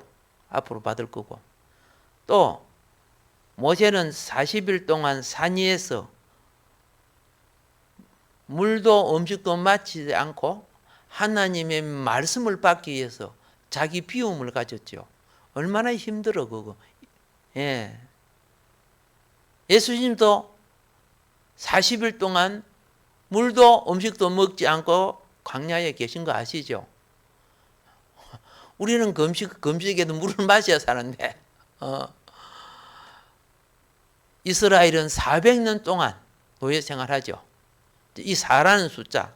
앞으로 받을 거고. 또 모세는 40일 동안 산 위에서 물도 음식도 마치지 않고 하나님의 말씀을 받기 위해서 자기 비움을 가졌죠. 얼마나 힘들어 그거. 예수님도 40일 동안 물도 음식도 먹지 않고 광야에 계신 거 아시죠? 우리는 금식에도 물을 마셔야 사는데 이스라엘은 400년 동안 노예 생활하죠. 이 4라는 숫자.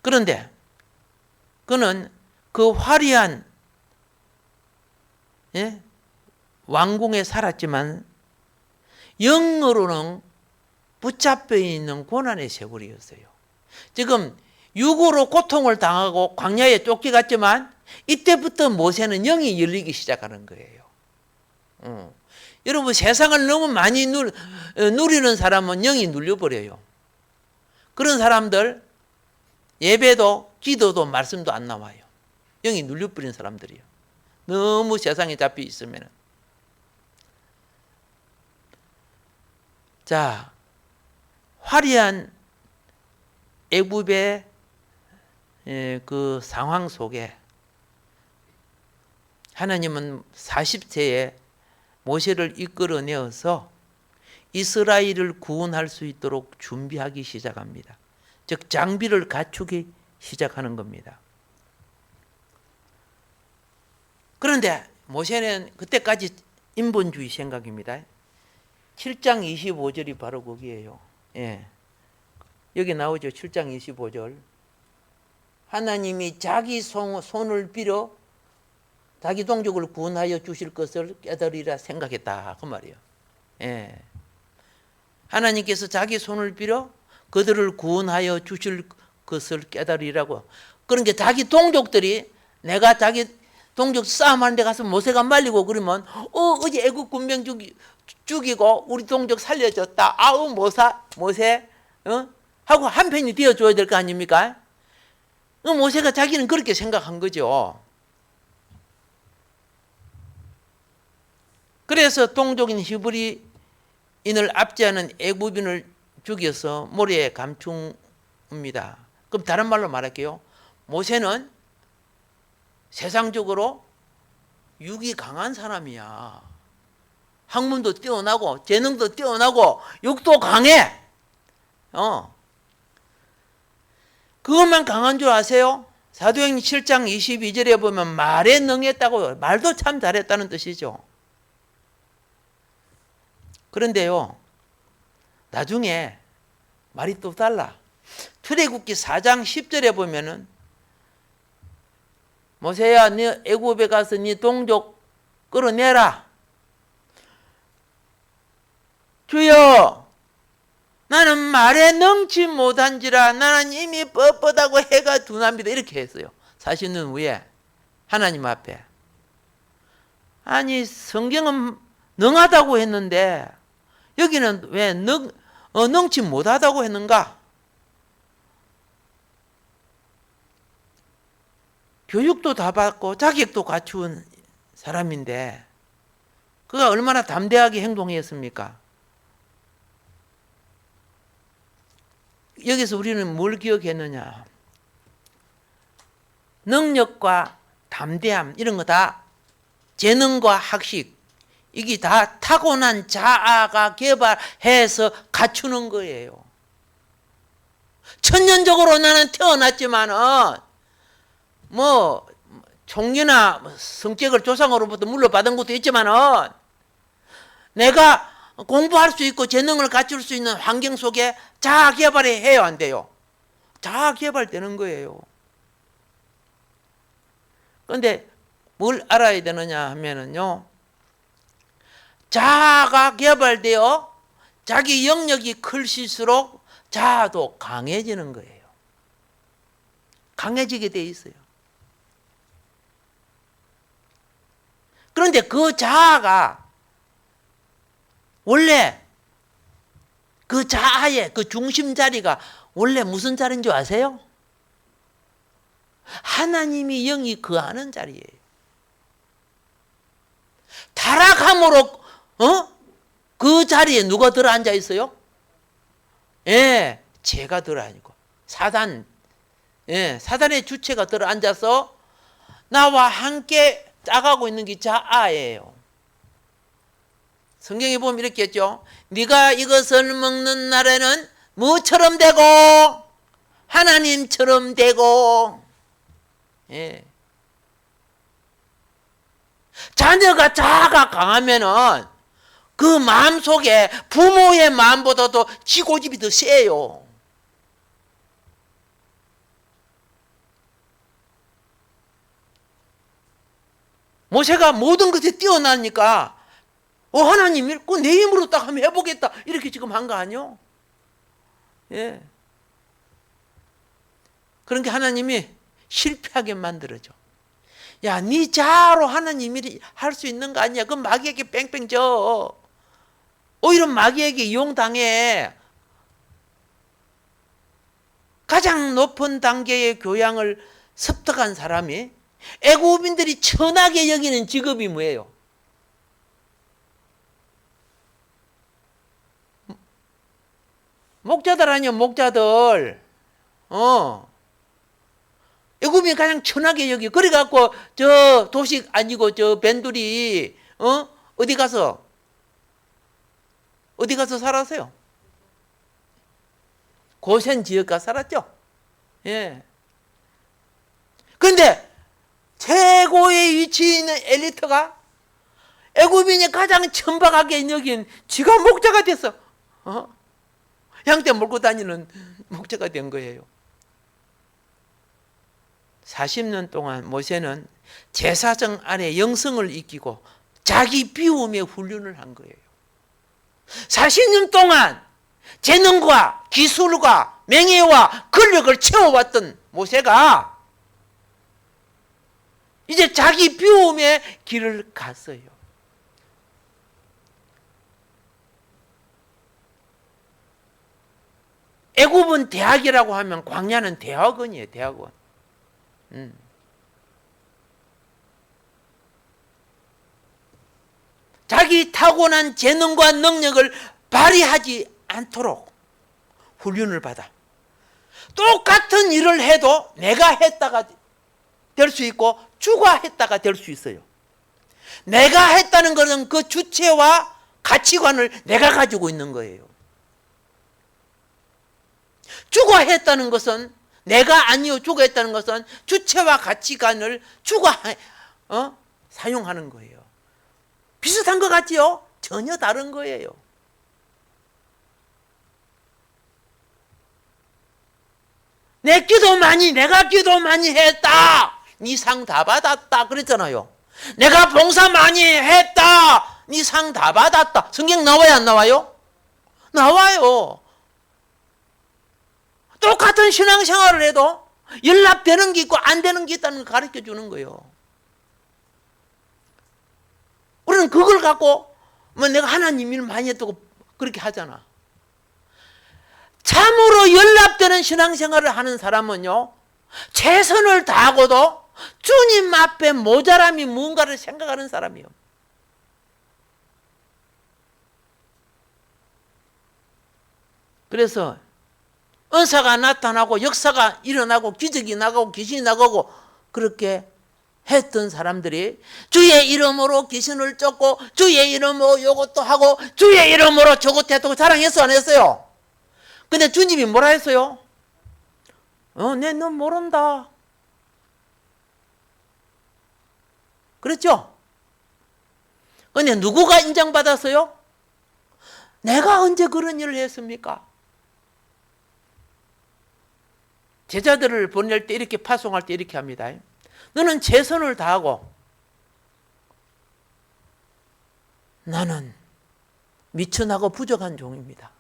그런데 그는 그 화려한 왕궁에 살았지만 영으로는 붙잡혀 있는 고난의 세월이었어요. 지금 육으로 고통을 당하고 광야에 쫓겨갔지만 이때부터 모세는 영이 열리기 시작하는 거예요. 여러분 세상을 너무 많이 누리는 사람은 영이 눌려버려요. 그런 사람들 예배도 기도도 말씀도 안 나와요. 영이 눌려버린 사람들이요. 너무 세상에 잡혀 있으면. 자, 화려한 애굽의 그 상황 속에 하나님은 40세에 모세를 이끌어내어서 이스라엘을 구원할 수 있도록 준비하기 시작합니다. 즉 장비를 갖추기 시작하는 겁니다. 그런데 모세는 그때까지 인본주의 생각입니다. 7장 25절이 바로 거기에요. 여기 나오죠. 7장 25절. 하나님이 자기 손을 빌어 자기 동족을 구원하여 주실 것을 깨달으리라 생각했다. 그 말이에요. 하나님께서 자기 손을 빌어 그들을 구원하여 주실 것을 깨달으리라고. 그러니까 자기 동족들이 내가 자기 동족 싸움하는 데 가서 모세가 말리고 그러면 어제 애국 군병 죽이고 우리 동족 살려줬다. 아우 모세 하고 한편이 되어줘야 될 거 아닙니까? 모세가 자기는 그렇게 생각한 거죠. 그래서 동족인 히브리인을 압제하는 애굽인을 죽여서 모래에 감춥니다. 그럼 다른 말로 말할게요. 모세는 세상적으로 육이 강한 사람이야. 학문도 뛰어나고 재능도 뛰어나고 육도 강해. 그것만 강한 줄 아세요? 사도행전 7장 22절에 보면 말에 능했다고, 말도 참 잘했다는 뜻이죠. 그런데요, 나중에 말이 또 달라. 출애굽기 4장 10절에 보면은 모세야, 네 애굽에 가서 네 동족 끌어내라. 주여, 나는 말에 능치 못한지라 나는 이미 뻣뻣하고 해가 둔합니다. 이렇게 했어요. 40년 후에 하나님 앞에. 아니 성경은 능하다고 했는데 여기는 왜 능치 못하다고 했는가? 교육도 다 받고 자격도 갖춘 사람인데 그가 얼마나 담대하게 행동했습니까? 여기서 우리는 뭘 기억했느냐? 능력과 담대함 이런 거 다 재능과 학식 이게 다 타고난 자아가 개발해서 갖추는 거예요. 천년적으로 나는 태어났지만은 뭐 총리나 성격을 조상으로부터 물려받은 것도 있지만은 내가 공부할 수 있고 재능을 갖출 수 있는 환경 속에 자아 개발을 해야 안 돼요. 자아 개발되는 거예요. 그런데 뭘 알아야 되느냐 하면은요, 자아가 개발되어 자기 영역이 클수록 자아도 강해지는 거예요. 강해지게 돼 있어요. 그런데 그 자아가 원래 그 자아의 그 중심 자리가 원래 무슨 자리인 줄 아세요? 하나님이 영이 거하는 자리예요. 타락함으로 그 자리에 누가 들어 앉아 있어요? 예, 죄가 들어 앉고 사단, 예, 사단의 주체가 들어 앉아서 나와 함께 짜가고 있는 게 자아예요. 성경에 보면 이렇게 했죠. 네가 이것을 먹는 날에는 뭐처럼 되고 하나님처럼 되고. 예. 자녀가 자아가 강하면은 그 마음 속에 부모의 마음보다도 지고집이 더 세요. 모세가 모든 것에 뛰어나니까 하나님이 내 힘으로 딱 한번 해보겠다 이렇게 지금 한 거 아니요? 예. 그러니까 하나님이 실패하게 만들어줘. 야, 네 자아로 하나님이 할 수 있는 거 아니야? 그럼 마귀에게 뺑뺑 져. 오히려 마귀에게 이용당해. 가장 높은 단계의 교양을 습득한 사람이 애굽인들이 천하게 여기는 직업이 뭐예요? 목자들 아니요, 목자들. 애굽이 가장 천하게 여기. 그래갖고 저 도식 아니고 저 벤들이 어디 가서 살았어요? 고센 지역 가서 살았죠. 예. 그런데 최고의 위치에 있는 엘리트가 애굽인이 가장 천박하게 여긴 지가 목자가 됐어. 양떼 몰고 다니는 목자가 된 거예요. 40년 동안 모세는 제사장 안에 영성을 익히고 자기 비움의 훈련을 한 거예요. 40년 동안 재능과 기술과 명예와 권력을 채워왔던 모세가 이제 자기 비움의 길을 갔어요. 애굽은 대학이라고 하면 광야는 대학원이에요. 대학원. 자기 타고난 재능과 능력을 발휘하지 않도록 훈련을 받아. 똑같은 일을 해도 내가 했다가 될 수 있고 주가 했다가 될 수 있어요. 내가 했다는 것은 그 주체와 가치관을 내가 가지고 있는 거예요. 주가 했다는 것은 내가 아니요 주가 했다는 것은 주체와 가치관을 주가 사용하는 거예요. 비슷한 것 같지요? 전혀 다른 거예요. 내가 기도 많이 했다. 네 상 다 받았다. 그랬잖아요. 내가 봉사 많이 했다. 네 상 다 받았다. 성경 나와요, 안 나와요? 나와요. 똑같은 신앙생활을 해도 연락되는 게 있고 안 되는 게 있다는 걸 가르쳐 주는 거예요. 우리는 그걸 갖고 뭐 내가 하나님 일 많이 했다고 그렇게 하잖아. 참으로 연락되는 신앙생활을 하는 사람은요, 최선을 다하고도 주님 앞에 모자람이 뭔가를 생각하는 사람이요. 그래서 은사가 나타나고 역사가 일어나고 기적이 나가고 귀신이 나가고 그렇게 했던 사람들이 주의 이름으로 귀신을 쫓고 주의 이름으로 요것도 하고 주의 이름으로 저것도 했다고 자랑했어 안 했어요? 근데 주님이 뭐라 했어요? 너 모른다. 그랬죠? 근데 누구가 인정받았어요? 내가 언제 그런 일을 했습니까? 제자들을 보낼 때 이렇게 파송할 때 이렇게 합니다. 너는 최선을 다하고 나는 미천하고 부족한 종입니다.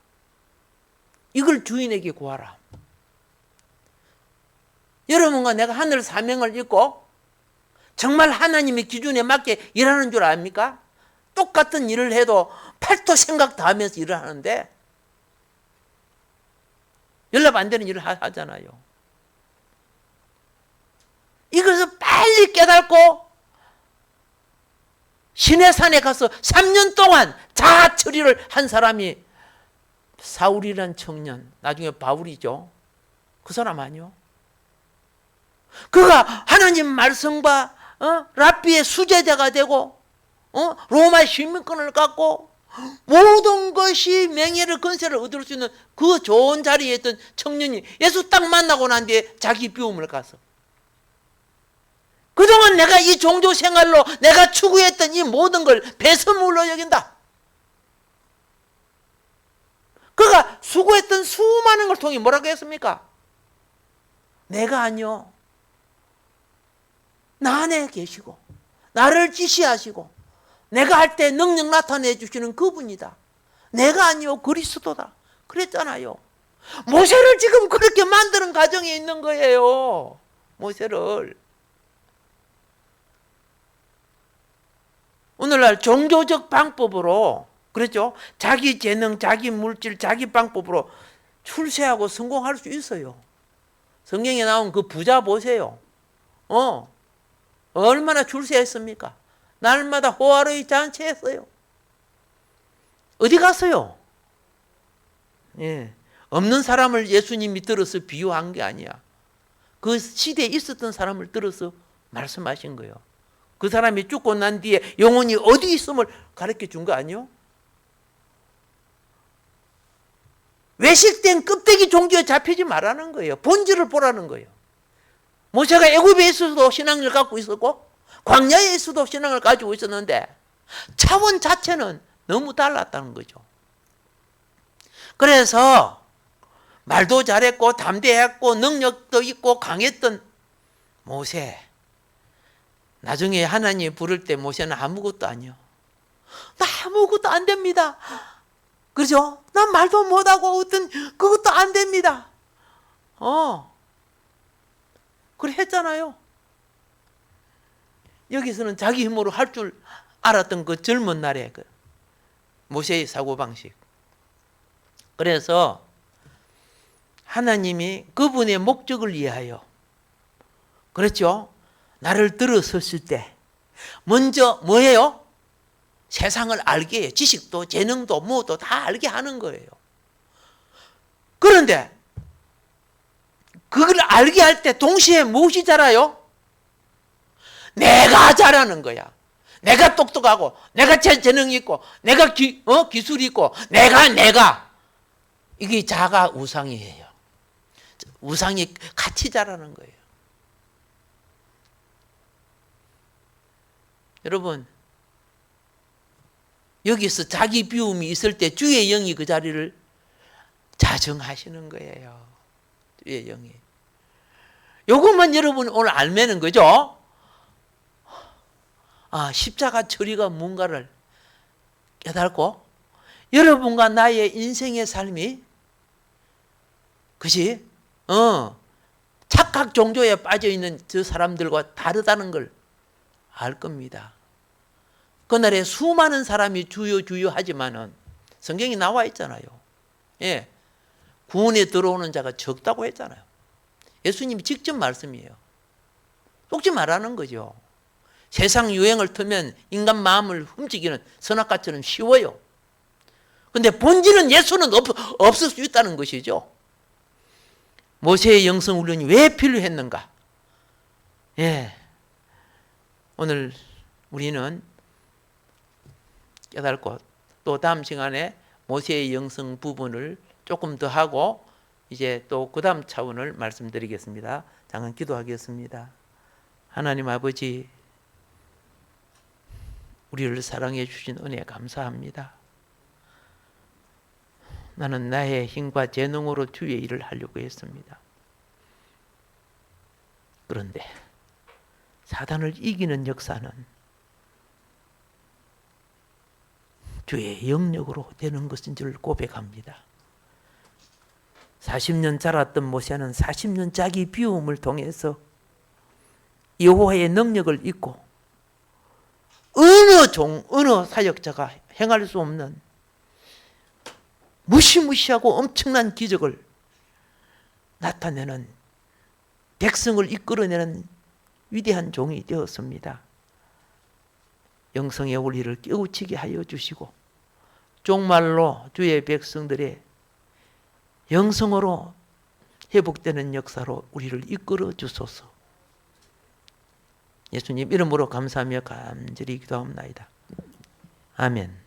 이걸 주인에게 구하라. 여러분과 내가 하늘 사명을 잊고 정말 하나님의 기준에 맞게 일하는 줄 압니까? 똑같은 일을 해도 팔도 생각 다 하면서 일을 하는데 연락 안 되는 일을 하잖아요. 이것을 빨리 깨닫고 시내산에 가서 3년 동안 자아 처리를 한 사람이 사울이란 청년, 나중에 바울이죠. 그 사람 아니요? 그가 하나님 말씀과 랍비의 수제자가 되고 로마 시민권을 갖고 모든 것이 명예를 건세를 얻을 수 있는 그 좋은 자리에 있던 청년이 예수 딱 만나고 난 뒤에 자기 비움을 가서 그동안 내가 이 종교 생활로 내가 추구했던 이 모든 걸 배설물로 여긴다. 그가 수고했던 수많은 걸 통해 뭐라고 했습니까? 내가 아니요. 나 안에 계시고 나를 지시하시고 내가 할 때 능력 나타내 주시는 그분이다. 내가 아니요 그리스도다. 그랬잖아요. 모세를 지금 그렇게 만드는 과정에 있는 거예요. 모세를. 오늘날 종교적 방법으로 그렇죠? 자기 재능, 자기 물질, 자기 방법으로 출세하고 성공할 수 있어요. 성경에 나온 그 부자 보세요. 얼마나 출세했습니까? 날마다 호화로이 잔치했어요. 어디 갔어요? 예, 없는 사람을 예수님이 들어서 비유한 게 아니야. 그 시대에 있었던 사람을 들어서 말씀하신 거예요. 그 사람이 죽고 난 뒤에 영혼이 어디 있음을 가르쳐 준 거 아니요? 외식된 껍데기 종교에 잡히지 말라는 거예요. 본질을 보라는 거예요. 모세가 애굽에 있어서도 신앙을 갖고 있었고 광야에 있어도 신앙을 가지고 있었는데 차원 자체는 너무 달랐다는 거죠. 그래서 말도 잘했고 담대했고 능력도 있고 강했던 모세, 나중에 하나님이 부를 때 모세는 아무것도 아니요. 나 아무것도 안 됩니다. 그렇죠? 난 말도 못하고 어떤 그것도 안 됩니다. 그래 했잖아요. 여기서는 자기 힘으로 할 줄 알았던 그 젊은 날의 그 모세의 사고방식. 그래서 하나님이 그분의 목적을 위하여 그렇죠? 나를 들어섰을 때 먼저 뭐예요? 세상을 알게 해요. 지식도 재능도 뭐도 다 알게 하는 거예요. 그런데 그걸 알게 할 때 동시에 무엇이 자라요? 내가 잘하는 거야. 내가 똑똑하고 내가 재능이 있고 내가 기술이 있고 내가 이게 자가 우상이에요. 우상이 같이 자라는 거예요. 여러분 여기서 자기 비움이 있을 때 주의 영이 그 자리를 자정하시는 거예요. 주의 영이. 요것만 여러분 오늘 알면은 거죠? 십자가 처리가 뭔가를 깨닫고 여러분과 나의 인생의 삶이 그것이 착각 종교에 빠져있는 저 사람들과 다르다는 걸 알 겁니다. 그날에 수많은 사람이 주여 주여 하지만은 성경이 나와 있잖아요. 예, 구원에 들어오는 자가 적다고 했잖아요. 예수님이 직접 말씀이에요. 속지 말라는 거죠. 세상 유행을 틀면 인간 마음을 훔치기는 선악과처럼 쉬워요. 근데 본질은 예수는 없을 수 있다는 것이죠. 모세의 영성 훈련이 왜 필요했는가? 예, 오늘 우리는 깨닫고 또 다음 시간에 모세의 영성 부분을 조금 더 하고 이제 또 그 다음 차원을 말씀드리겠습니다. 잠깐 기도하겠습니다. 하나님 아버지, 우리를 사랑해 주신 은혜 감사합니다. 나는 나의 힘과 재능으로 주의 일을 하려고 했습니다. 그런데 사단을 이기는 역사는 주의 영역으로 되는 것인 줄 고백합니다. 40년 자랐던 모세는 40년 자기 비움을 통해서 여호와의 능력을 잊고 어느 사역자가 행할 수 없는 무시무시하고 엄청난 기적을 나타내는, 백성을 이끌어내는 위대한 종이 되었습니다. 영성의 원리를 깨우치게 하여 주시고 종말로 주의 백성들의 영성으로 회복되는 역사로 우리를 이끌어 주소서. 예수님 이름으로 감사하며 간절히 기도합니다. 아멘.